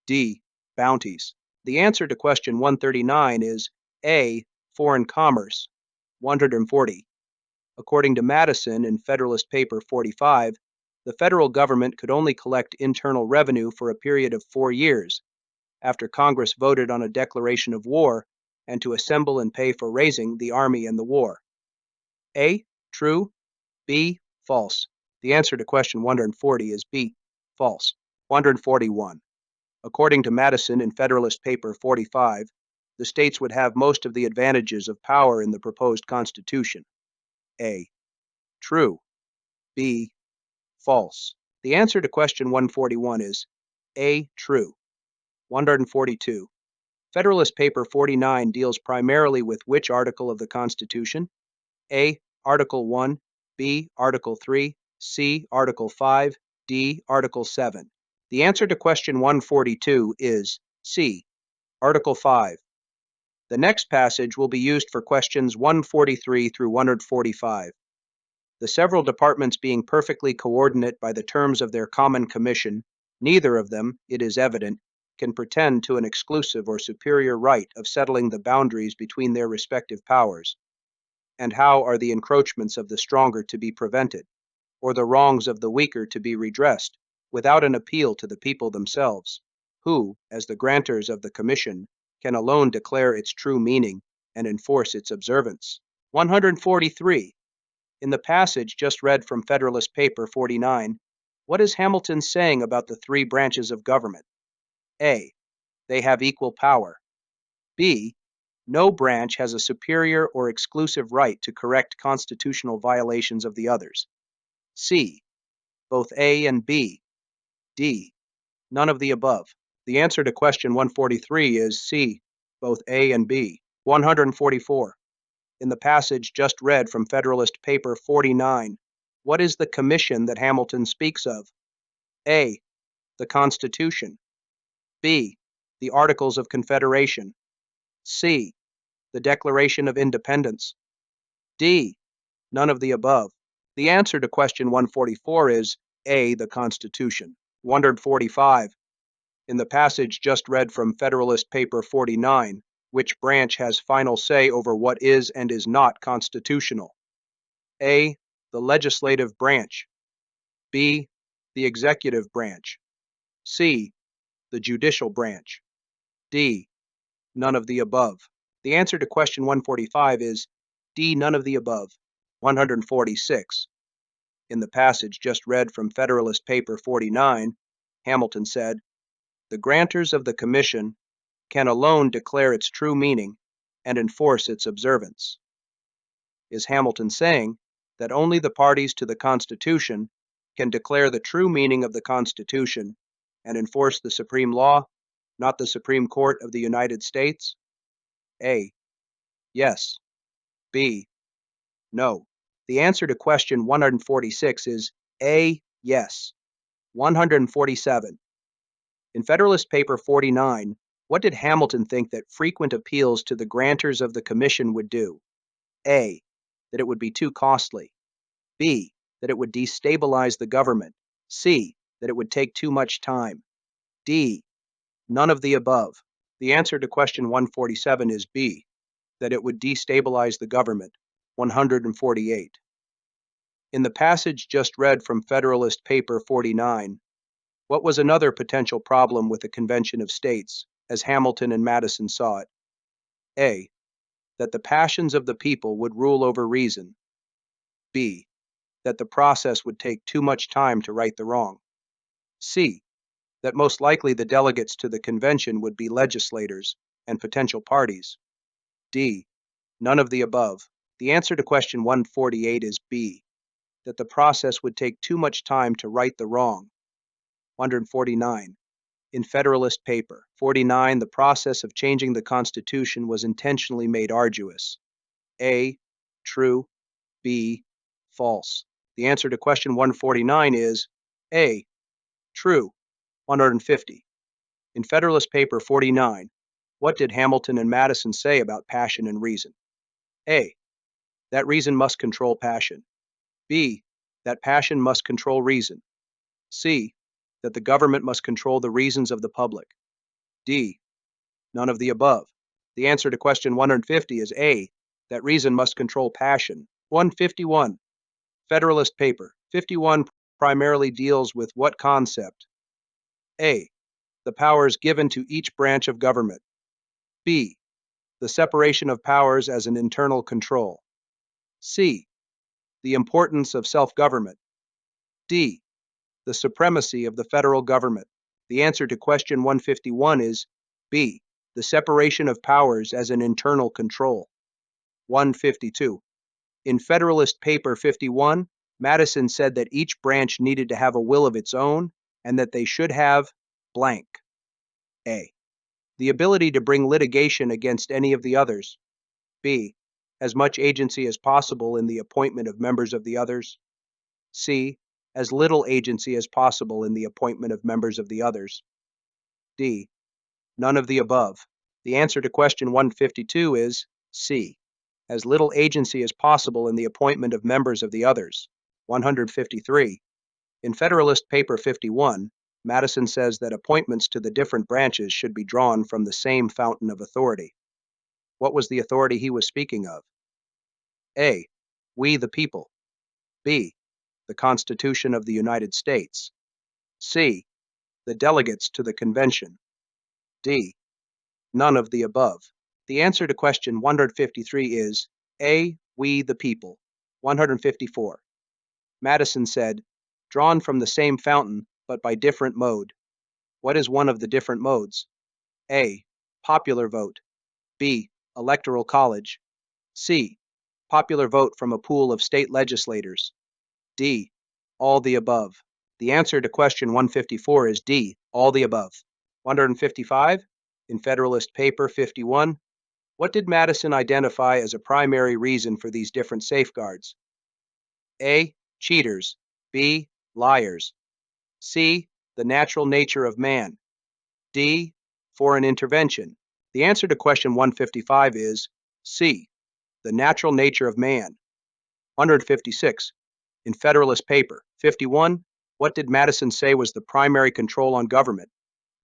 D. Bounties. The answer to question 139 is A. Foreign commerce, 140. According to Madison in Federalist Paper 45, the federal government could only collect internal revenue for a period of 4 years, after Congress voted on a declaration of war and to assemble and pay for raising the army and the war. A. True. B. False. The answer to question 140 is B. False. 141. According to Madison in Federalist Paper 45, the states would have most of the advantages of power in the proposed Constitution. A. True. B. False. The answer to question 141 is A. True. 142. Federalist Paper 49 deals primarily with which article of the Constitution? A. Article 1, B. Article 3, C. Article 5, D. Article 7. The answer to question 142 is C. Article 5. The next passage will be used for questions 143 through 145. The several departments being perfectly coordinate by the terms of their common commission, neither of them, it is evident, can pretend to an exclusive or superior right of settling the boundaries between their respective powers. And how are the encroachments of the stronger to be prevented, or the wrongs of the weaker to be redressed, without an appeal to the people themselves, who, as the grantors of the commission, can alone declare its true meaning and enforce its observance? 143. In the passage just read from Federalist Paper 49, what is Hamilton saying about the three branches of government? A. They have equal power. B. No branch has a superior or exclusive right to correct constitutional violations of the others. C. Both A and B. D. None of the above. The answer to question 143 is C. Both A and B. 144. In the passage just read from Federalist Paper 49, what is the commission that Hamilton speaks of? A. The Constitution. B. The Articles of Confederation. C. The Declaration of Independence. D. None of the above. The answer to question 144 is A. The Constitution. 145. In the passage just read from Federalist Paper 49, which branch has final say over what is and is not constitutional? A. The legislative branch. B. The executive branch. C. The judicial branch. D. None of the above. The answer to question 145 is D. None of the above. 146. In the passage just read from Federalist Paper 49, Hamilton said, the grantors of the commission can alone declare its true meaning and enforce its observance. Is Hamilton saying that only the parties to the Constitution can declare the true meaning of the Constitution and enforce the supreme law, not the Supreme Court of the United States? A. Yes. B. No. The answer to question 146 is A. Yes. 147. In Federalist Paper 49, what did Hamilton think that frequent appeals to the grantors of the commission would do? A. That it would be too costly. B. That it would destabilize the government. C. That it would take too much time. D. None of the above. The answer to question 147 is B. That it would destabilize the government. 148. In the passage just read from Federalist Paper 49, what was another potential problem with the Convention of States, as Hamilton and Madison saw it? A. That the passions of the people would rule over reason. B. That the process would take too much time to right the wrong. C. That most likely the delegates to the convention would be legislators and potential parties. D. None of the above. The answer to question 148 is B. That the process would take too much time to right the wrong. 149. In Federalist Paper 49, the process of changing the Constitution was intentionally made arduous. A. True. B. False. The answer to question 149 is A. True. 150. In Federalist Paper 49, what did Hamilton and Madison say about passion and reason? A. That reason must control passion. B. That passion must control reason. C. That the government must control the reasons of the public. D. None of the above. The answer to question 150 is A. That reason must control passion. 151. Federalist Paper 51 primarily deals with what concept? A. The powers given to each branch of government. B. The separation of powers as an internal control. C. The importance of self-government. D. The supremacy of the federal government. The answer to question 151 is B. The separation of powers as an internal control. 152. In Federalist Paper 51, Madison said that each branch needed to have a will of its own and that they should have blank. A. The ability to bring litigation against any of the others. B. As much agency as possible in the appointment of members of the others. C. As little agency as possible in the appointment of members of the others. D. None of the above. The answer to question 152 is C. As little agency as possible in the appointment of members of the others. 153. In Federalist Paper 51, Madison says that appointments to the different branches should be drawn from the same fountain of authority. What was the authority he was speaking of? A. We the people. B. The Constitution of the United States. C. The delegates to the convention. D. None of the above. The answer to question 153 is A. We the people. 154. Madison said, drawn from the same fountain, but by different mode. What is one of the different modes? A. Popular vote. B. Electoral college. C. Popular vote from a pool of state legislators. D. All the above. The answer to question 154 is D. All the above. 155. In Federalist Paper 51, what did Madison identify as a primary reason for these different safeguards? A. Cheaters. B. Liars. C. The natural nature of man. D. Foreign intervention. The answer to question 155 is C. The natural nature of man. 156. In Federalist Paper 51, what did Madison say was the primary control on government?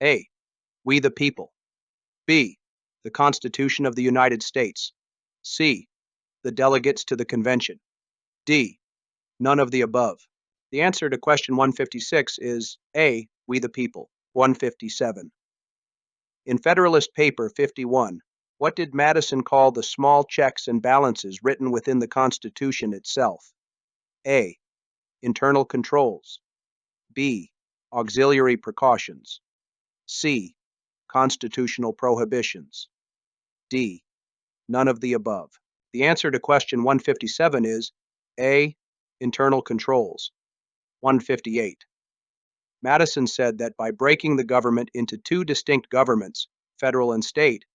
A. We the people. B. The Constitution of the United States. C. The delegates to the convention. D. None of the above. The answer to question 156 is A. We the people. 157. In Federalist Paper 51, what did Madison call the small checks and balances written within the Constitution itself? A. Internal controls. B. Auxiliary precautions. C. Constitutional prohibitions. D. None of the above. The answer to question 157 is A. Internal controls. 158. Madison said that by breaking the government into two distinct governments, federal and state,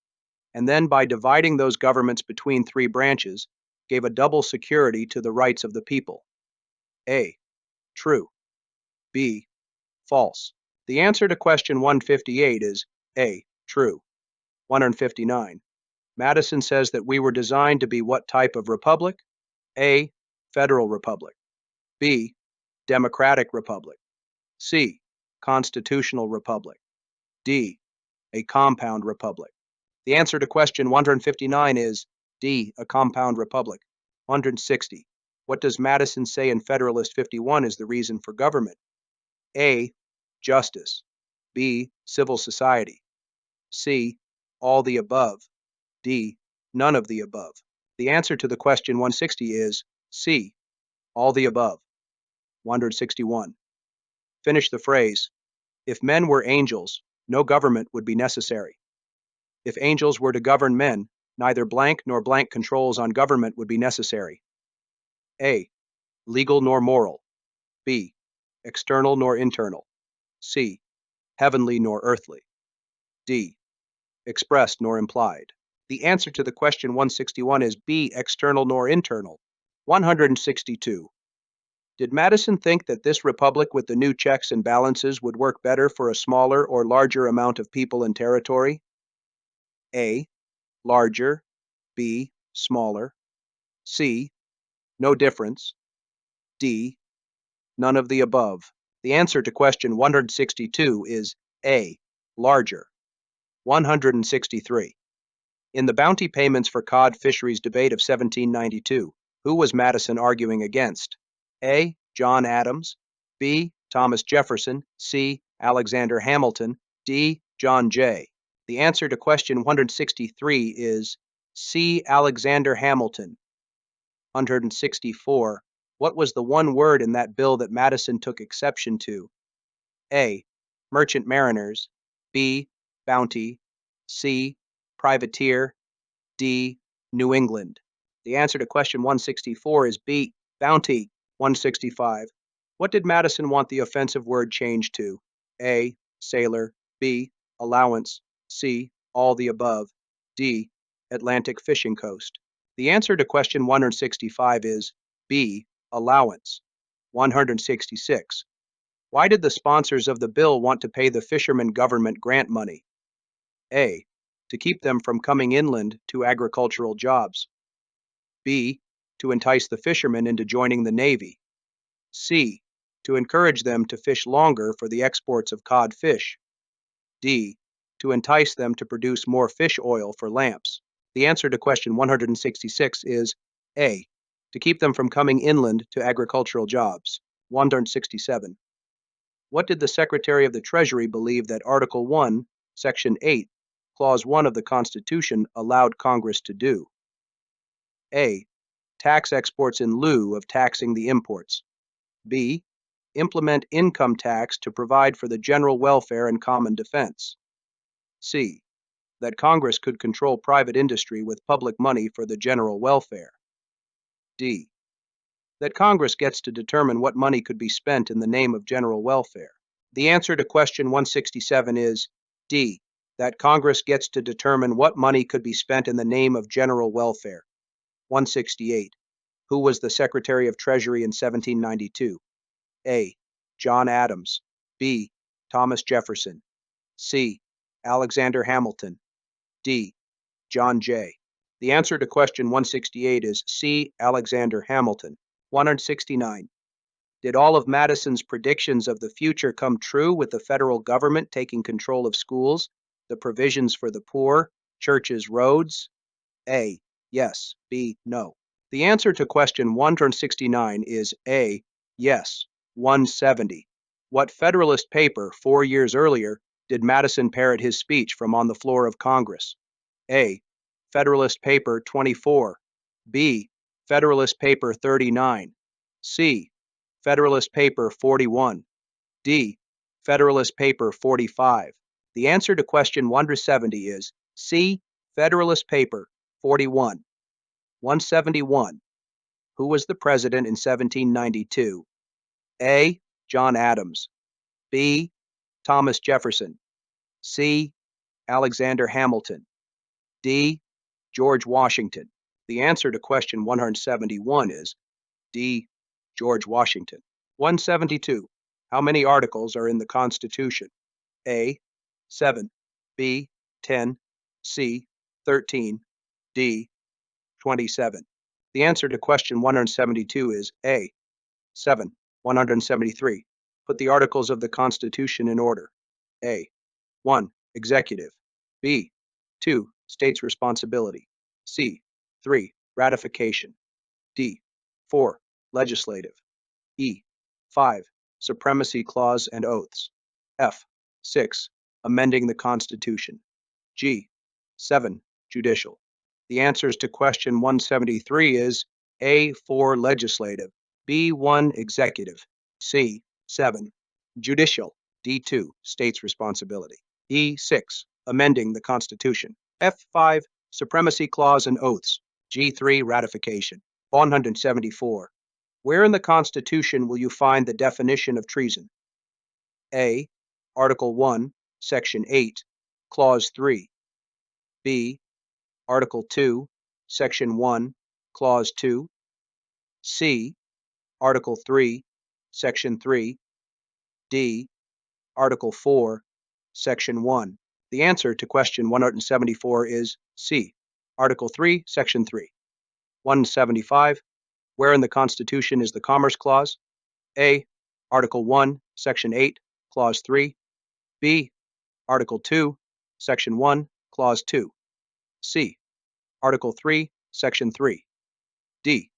and then by dividing those governments between three branches, gave a double security to the rights of the people. A. True. B. False. The answer to question 158 is A. True. 159. Madison says that we were designed to be what type of republic? A. Federal republic. B. Democratic republic. C. Constitutional republic. D. A compound republic. The answer to question 159 is D. A compound republic. 160. What does Madison say in Federalist 51 is the reason for government? A. Justice. B. Civil society. C. All the above. D. None of the above. The answer to the question 160 is C. All the above. 161. Finish the phrase. If men were angels, no government would be necessary. If angels were to govern men, neither blank nor blank controls on government would be necessary. A. Legal nor moral. B. External nor internal. C. heavenly nor earthly. D. Expressed nor implied. The answer to the question 161 is B. External nor internal. 162. Did Madison think that this republic with the new checks and balances would work better for a smaller or larger amount of people and territory? A. Larger. B. Smaller. C. No difference. D. None of the above. The answer to question 162 is A. Larger. 163. In the bounty payments for cod fisheries debate of 1792, who was Madison arguing against? A. John Adams. B. Thomas Jefferson. C. Alexander Hamilton. D. John Jay. The answer to question 163 is C. Alexander Hamilton. 164. What was the one word in that bill that Madison took exception to? A. Merchant mariners. B. Bounty. C. Privateer. D. New England. The answer to question 164 is B. Bounty. 165. What did Madison want the offensive word changed to? A. Sailor. B. Allowance. C. All the above. D. Atlantic fishing coast. The answer to question 165 is B. Allowance. 166. Why did the sponsors of the bill want to pay the fishermen government grant money? A. To keep them from coming inland to agricultural jobs. B. To entice the fishermen into joining the Navy. C. To encourage them to fish longer for the exports of cod fish. D. To entice them to produce more fish oil for lamps. The answer to question 166 is A. To keep them from coming inland to agricultural jobs. 167. What did the Secretary of the Treasury believe that Article 1, Section 8, Clause 1 of the Constitution allowed Congress to do? A. Tax exports in lieu of taxing the imports. B. Implement income tax to provide for the general welfare and common defense. C. That Congress could control private industry with public money for the general welfare. D. That Congress gets to determine what money could be spent in the name of general welfare. The answer to question 167 is D. That Congress gets to determine what money could be spent in the name of general welfare. 168. Who was the Secretary of Treasury in 1792? A. John Adams. B. Thomas Jefferson. C. Alexander Hamilton. D. John Jay. The answer to question 168 is C. Alexander Hamilton. 169. Did all of Madison's predictions of the future come true with the federal government taking control of schools, the provisions for the poor, churches, roads? A. Yes. B. No. The answer to question 169 is A. Yes. 170. What Federalist paper 4 years earlier did Madison parrot his speech from on the floor of Congress? A. Federalist paper 24. B. Federalist paper 39. C. Federalist paper 41. D. Federalist paper 45. The answer to question 170 is C. Federalist paper 41. 171. Who was the president in 1792? A. John Adams. B. Thomas Jefferson. C. Alexander Hamilton. D. George Washington. The answer to question 171 is D. George Washington. 172. How many articles are in the Constitution? A. 7. B. 10. C. 13. D. 27. The answer to question 172 is A. 7. 173. Put the articles of the Constitution in order. A. 1. Executive. B. 2. States' responsibility. C. 3. Ratification. D. 4. Legislative. E. 5. Supremacy Clause and oaths. F. 6. Amending the Constitution. G. 7. Judicial. The answers to question 173 is A. 4. Legislative. B. 1. Executive. C. 7. Judicial. D. 2. States' responsibility. E. 6. Amending the Constitution. F. 5. Supremacy Clause and oaths. G. 3. Ratification. 174. Where in the Constitution will you find the definition of treason? A. Article 1, Section 8, Clause 3. B. Article 2, Section 1, Clause 2. C. Article 3, Section 3. D. Article 4, Section 1. The answer to question 174 is C. Article 3, Section 3. 175. Where in the Constitution is the Commerce Clause? A. Article 1, Section 8, Clause 3. B. Article 2, Section 1, Clause 2. C. Article 3, Section 3. D.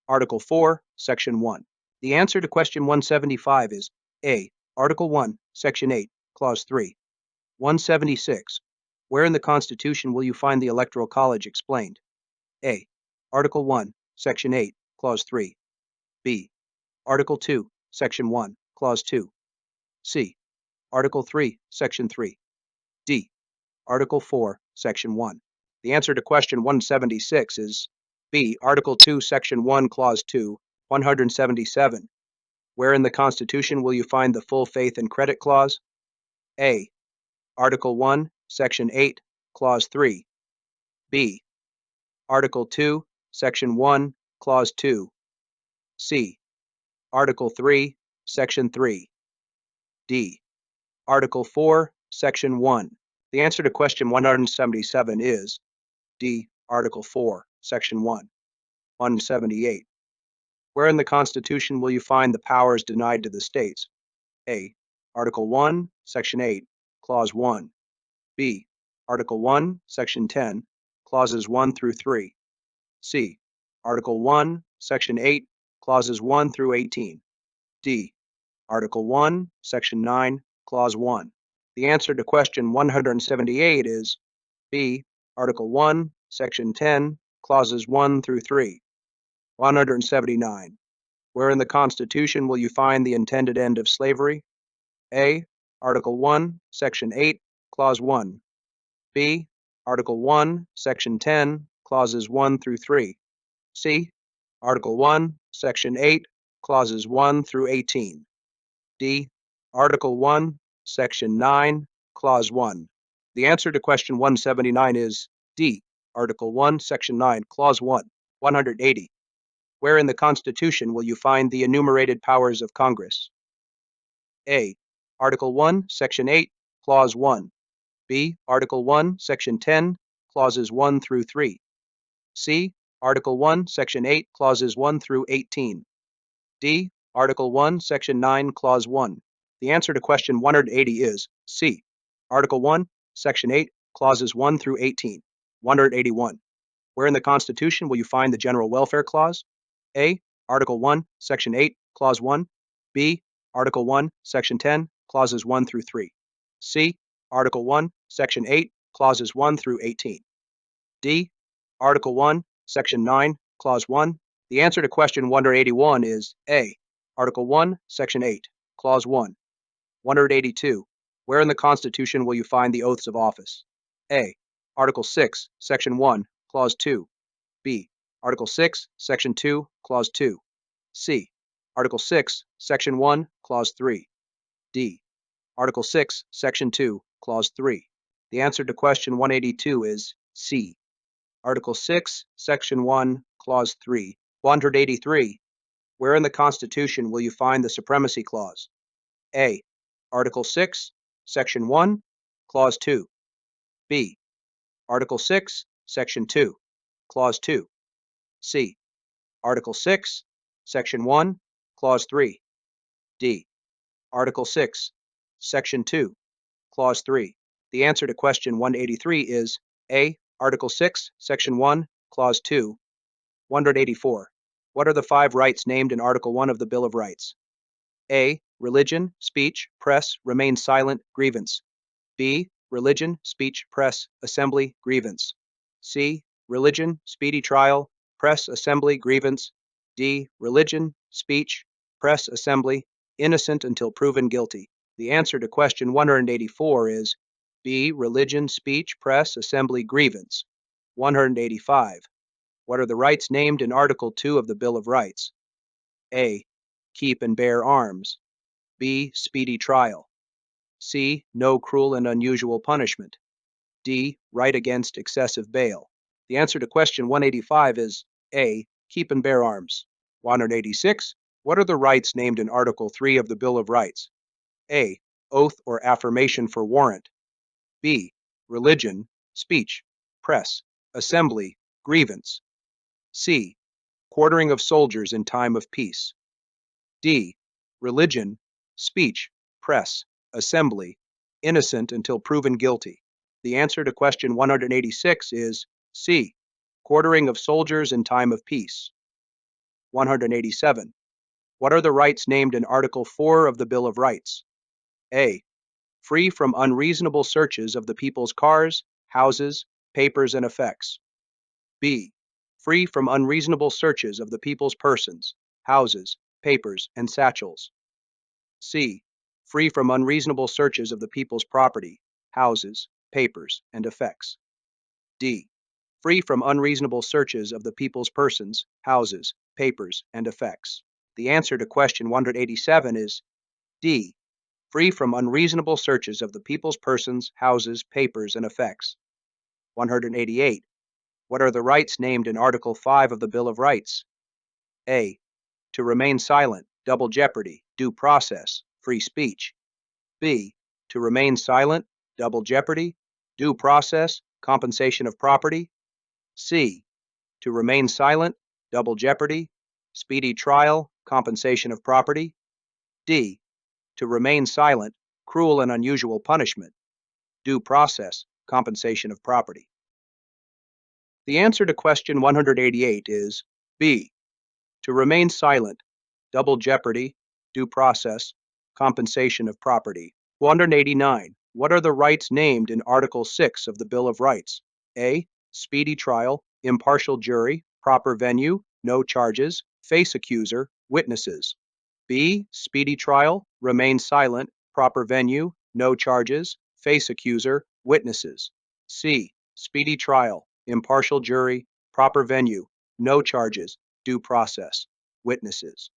Article 4, Section 1. The answer to question 175 is A. Article 1, Section 8, Clause 3. 176. Where in the Constitution will you find the Electoral College explained? A. Article 1, Section 8, Clause 3. B. Article 2, Section 1, Clause 2. C. Article 3, Section 3. D. Article 4, Section 1. The answer to question 176 is B. Article 2, Section 1, Clause 2, 177. Where in the Constitution will you find the Full Faith and Credit Clause? A. Article 1, Section 8, Clause 3. B. Article 2, Section 1, Clause 2. C. Article 3, Section 3. D. Article 4, Section 1. The answer to question 177 is D. Article 4, Section 1. 178. Where in the Constitution will you find the powers denied to the states? A. Article 1, Section 8, Clause 1. B. Article 1, Section 10, Clauses 1 through 3. C. Article 1, Section 8, Clauses 1 through 18. D. Article 1, Section 9, Clause 1. The answer to question 178 is B. Article 1, Section 10, Clauses 1 through 3. 179. Where in the Constitution will you find the intended end of slavery? A. Article 1, Section 8, Clause 1. B. Article 1, Section 10, Clauses 1 through 3. C. Article 1, Section 8, Clauses 1 through 18. D. Article 1, Section 9, Clause 1. The answer to question 179 is D. Article 1, Section 9, Clause 1. 180. Where in the Constitution will you find the enumerated powers of Congress? A. Article 1, Section 8, Clause 1. B. Article 1, Section 10, Clauses 1 through 3. C. Article 1, Section 8, Clauses 1 through 18. D. Article 1, Section 9, Clause 1. The answer to question 180 is C. Article 1, Section 8, Clauses 1 through 18. 181. Where in the Constitution will you find the General Welfare Clause? A. Article 1, Section 8, Clause 1. B. Article 1, Section 10, Clauses 1 through 3. C. Article 1, Section 8, Clauses 1 through 18. D. Article 1, Section 9, Clause 1. The answer to question 181 is A. Article 1, Section 8, Clause 1. 182. Where in the Constitution will you find the oaths of office? A. Article 6, Section 1, Clause 2. B. Article 6, Section 2, Clause 2. C. Article 6, Section 1, Clause 3. D. Article 6, Section 2, Clause 3. The answer to question 182 is C. Article 6, Section 1, Clause 3. 183. Where in the Constitution will you find the Supremacy Clause? A. Article 6, Section 1, Clause 2. B. Article 6, Section 2, Clause 2. C. Article 6, Section 1, Clause 3. D. Article 6, Section 2, Clause 3. The answer to question 183 is A. Article 6, Section 1, Clause 2. 184. What are the 5 rights named in Article 1 of the Bill of Rights? A. Religion, speech, press, remain silent, grievance. B. Religion, speech, press, assembly, grievance. C. Religion, speedy trial, press, assembly, grievance. D. Religion, speech, press, assembly, innocent until proven guilty. The answer to question 184 is B. Religion, speech, press, assembly, grievance. 185. What are the rights named in Article 2 of the Bill of Rights? A. Keep and bear arms. B. Speedy trial. C. No cruel and unusual punishment. D. Right against excessive bail. The answer to question 185 is A. Keep and bear arms. 186. What are the rights named in Article 3 of the Bill of Rights? A. Oath or affirmation for warrant. B. Religion, speech, press, assembly, grievance. C. Quartering of soldiers in time of peace. D. Religion, speech, press, assembly, innocent until proven guilty. The answer to question 186 is C. Quartering of soldiers in time of peace. 187. What are the rights named in Article 4 of the Bill of Rights? A. Free from unreasonable searches of the people's cars, houses, papers, and effects. B. Free from unreasonable searches of the people's persons, houses, papers, and satchels. C. Free from unreasonable searches of the people's property, houses, papers, and effects. D. Free from unreasonable searches of the people's persons, houses, papers, and effects. The answer to question 187 is D. Free from unreasonable searches of the people's persons, houses, papers, and effects. 188. What are the rights named in Article 5 of the Bill of Rights? A. To remain silent, double jeopardy, due process, free speech. B. To remain silent, double jeopardy, due process, compensation of property. C. To remain silent, double jeopardy, speedy trial, compensation of property. D. To remain silent, cruel and unusual punishment, due process, compensation of property. The answer to question 188 is B. To remain silent, double jeopardy, due process, compensation of property. 189. What are the rights named in Article 6 of the Bill of Rights? A. Speedy trial, impartial jury, proper venue, no charges, face accuser, witnesses. B. Speedy trial, remain silent, proper venue, no charges, face accuser, witnesses. C. Speedy trial, impartial jury, proper venue, no charges, due process, witnesses.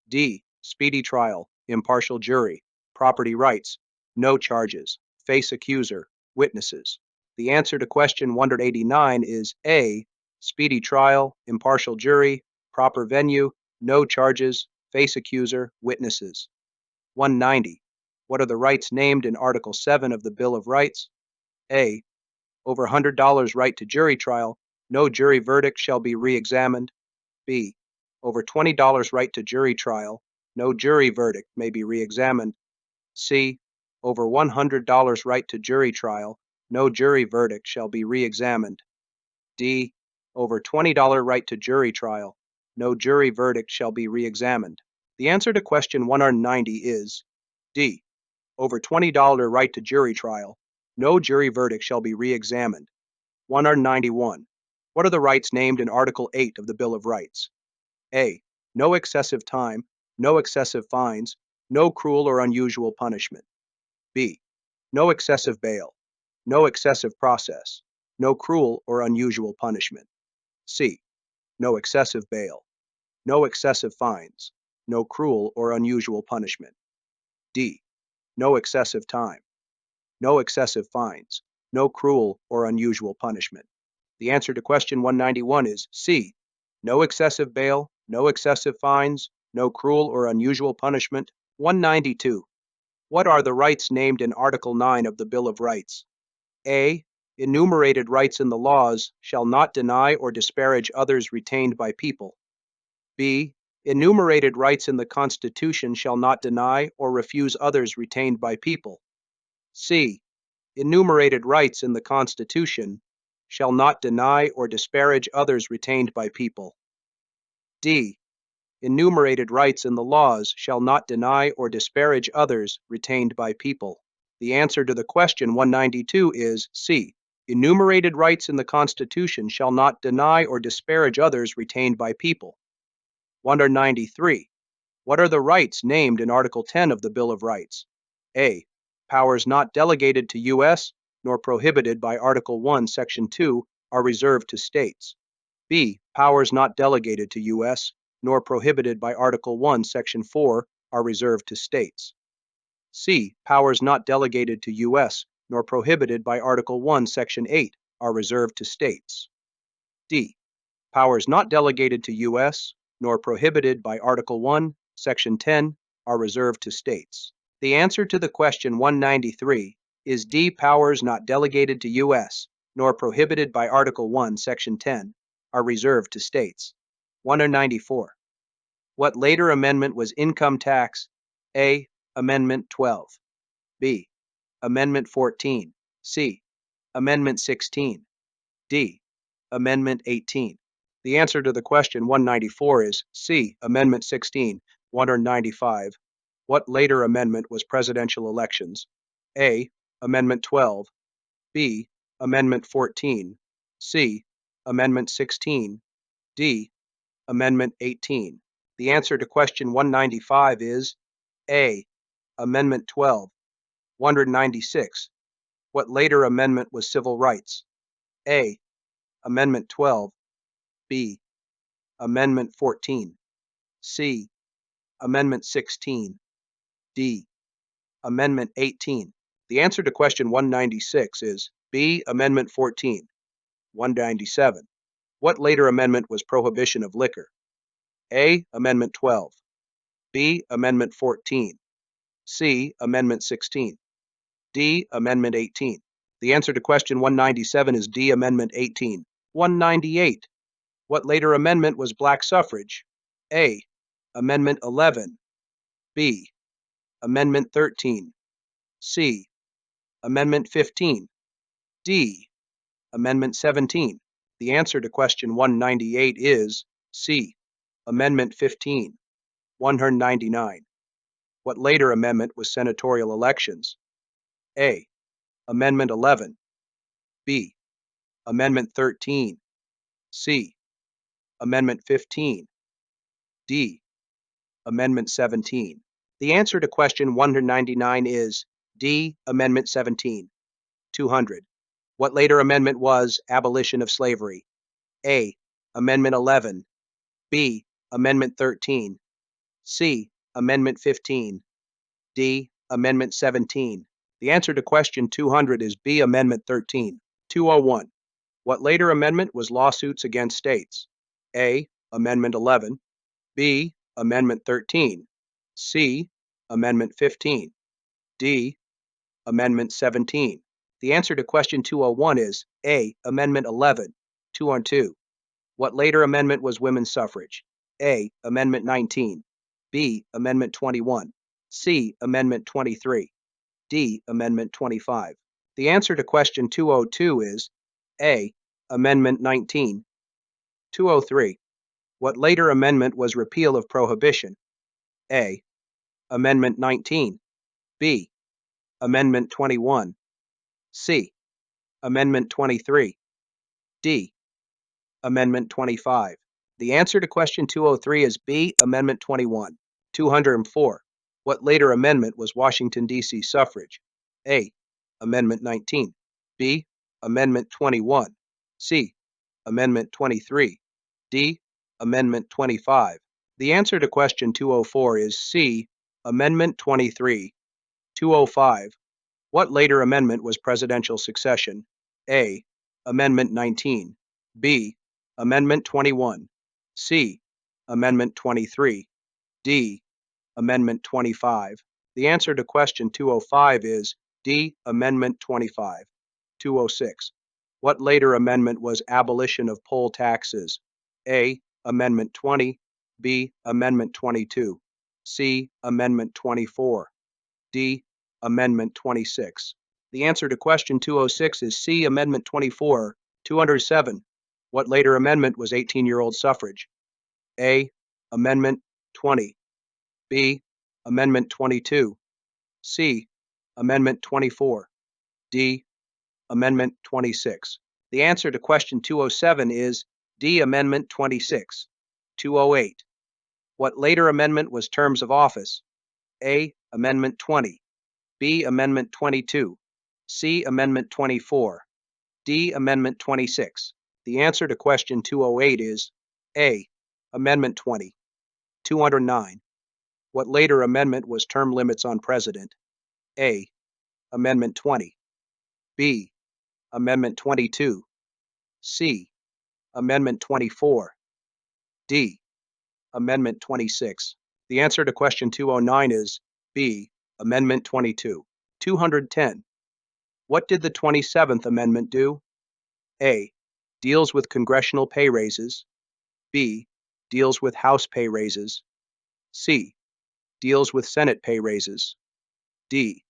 D. Speedy trial, impartial jury, property rights, no charges, face accuser, witnesses. The answer to question 189 is A. Speedy trial, impartial jury, proper venue, no charges, face accuser, witnesses. 190. What are the rights named in Article 7 of the Bill of Rights? A. Over $100 right to jury trial, no jury verdict shall be re-examined. B. Over $20 right to jury trial, no jury verdict may be re-examined. C. Over $100 right to jury trial, no jury verdict shall be re-examined. D. Over $20 right to jury trial, no jury verdict shall be re-examined. The answer to question 190 is D. Over $20 right to jury trial, no jury verdict shall be re-examined. 191. What are the rights named in Article 8 of the Bill of Rights? A. No excessive time, no excessive fines, no cruel or unusual punishment. B. No excessive bail, no excessive process, no cruel or unusual punishment. C. No excessive bail, no excessive fines, no cruel or unusual punishment. D. No excessive time, no excessive fines, no cruel or unusual punishment. The answer to question 191 is C. No excessive bail, no excessive fines, no cruel or unusual punishment. 192. What are the rights named in Article 9 of the Bill of Rights? A. Enumerated rights in the laws shall not deny or disparage others retained by people. B. Enumerated rights in the Constitution shall not deny or refuse others retained by people. C. Enumerated rights in the Constitution shall not deny or disparage others retained by people. D. Enumerated rights in the laws shall not deny or disparage others retained by people. The answer to the question 192 is C. Enumerated rights in the Constitution shall not deny or disparage others retained by people. 193. What are the rights named in Article 10 of the Bill of Rights? A. Powers not delegated to U.S. nor prohibited by Article 1, Section 2 are reserved to states. B. Powers not delegated to U.S. nor prohibited by Article 1, Section 4 are reserved to states. C. Powers not delegated to U.S. nor prohibited by Article 1, Section 8 are reserved to states. D. Powers not delegated to U.S. nor prohibited by Article 1, Section 10 are reserved to states. The answer to the question 193 is D. Powers not delegated to U.S. nor prohibited by Article 1, Section 10 are reserved to states. 194. What later amendment was income tax? A. Amendment 12. B. Amendment 14. C. Amendment 16. D. Amendment 18. The answer to the question 194 is C. Amendment 16. 195. What later amendment was presidential elections? A. Amendment 12. B. Amendment 14. C. Amendment 16. D. Amendment 18. The answer to question 195 is A. Amendment 12. 196. What later amendment was civil rights? A. Amendment 12. B. Amendment 14. C. Amendment 16. D. Amendment 18. The answer to question 196 is B. Amendment 14. 197. What later amendment was prohibition of liquor? A. Amendment 12. B. Amendment 14. C. Amendment 16. D. Amendment 18. The answer to question 197 is D. Amendment 18. 198. What later amendment was black suffrage? A. Amendment 11. B. Amendment 13. C. Amendment 15. D. Amendment 17. The answer to question 198 is C. Amendment 15. 199. What later amendment was senatorial elections? A. Amendment 11. B. Amendment 13. C. Amendment 15. D. Amendment 17. The answer to question 199 is D. Amendment 17. 200. What later amendment was abolition of slavery? A. Amendment 11. B. Amendment 13. C. Amendment 15. D. Amendment 17. The answer to question 200 is B. Amendment 13. 201. What later amendment was lawsuits against states? A. Amendment 11. B. Amendment 13. C. Amendment 15. D. Amendment 17. The answer to question 201 is A. Amendment 11. 212. What later amendment was women's suffrage? A. Amendment 19. B. Amendment 21. C. Amendment 23. D. Amendment 25. The answer to question 202 is A. Amendment 19. 203. What later amendment was repeal of prohibition? A. Amendment 19. B. Amendment 21. C. Amendment 23. D. Amendment 25. The answer to question 203 is B. Amendment 21. 204. What later amendment was Washington, D.C. suffrage? A. Amendment 19. B. Amendment 21. C. Amendment 23. D. Amendment 25. The answer to question 204 is C. Amendment 23. 205. What later amendment was presidential succession? A. Amendment 19. B. Amendment 21. C. Amendment 23. D. Amendment 25. The answer to question 205 is D. Amendment 25. 206. What later amendment was abolition of poll taxes? A. Amendment 20. B. Amendment 22. C. Amendment 24. D. Amendment 26. The answer to question 206 is C. Amendment 24. 207. What later amendment was 18-year-old suffrage? A. Amendment 20. B. Amendment 22. C. Amendment 24. D. Amendment 26. The answer to question 207 is D. Amendment 26. 208. What later amendment was terms of office? A. Amendment 20. B. Amendment 22. C. Amendment 24. D. Amendment 26. The answer to question 208 is A. Amendment 20. 209. What later amendment was term limits on president? A. Amendment 20. B. Amendment 22. C. Amendment 24. D. Amendment 26. The answer to question 209 is B. Amendment 22. 210. What did the 27th Amendment do? A. Deals with congressional pay raises. B. Deals with House pay raises. C. Deals with Senate pay raises. D.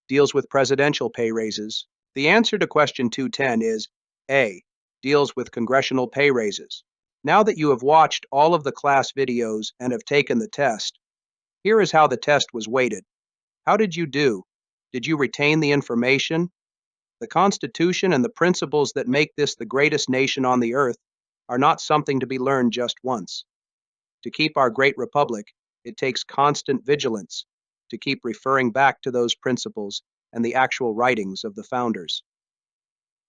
Deals with presidential pay raises. The answer to question 210 is A. Deals with congressional pay raises. Now that you have watched all of the class videos and have taken the test, here is how the test was weighted. How did you do? Did you retain the information? The Constitution and the principles that make this the greatest nation on the earth are not something to be learned just once. To keep our great republic, it takes constant vigilance to keep referring back to those principles and the actual writings of the founders.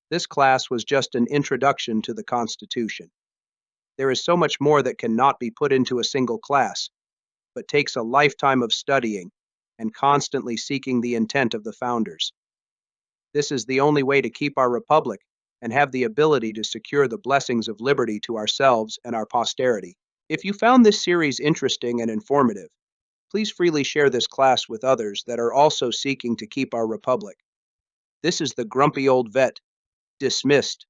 This class was just an introduction to the Constitution. There is so much more that cannot be put into a single class, but takes a lifetime of studying and constantly seeking the intent of the founders. This is the only way to keep our republic and have the ability to secure the blessings of liberty to ourselves and our posterity. If you found this series interesting and informative, please freely share this class with others that are also seeking to keep our republic. This is the Grumpy Old Vet, dismissed.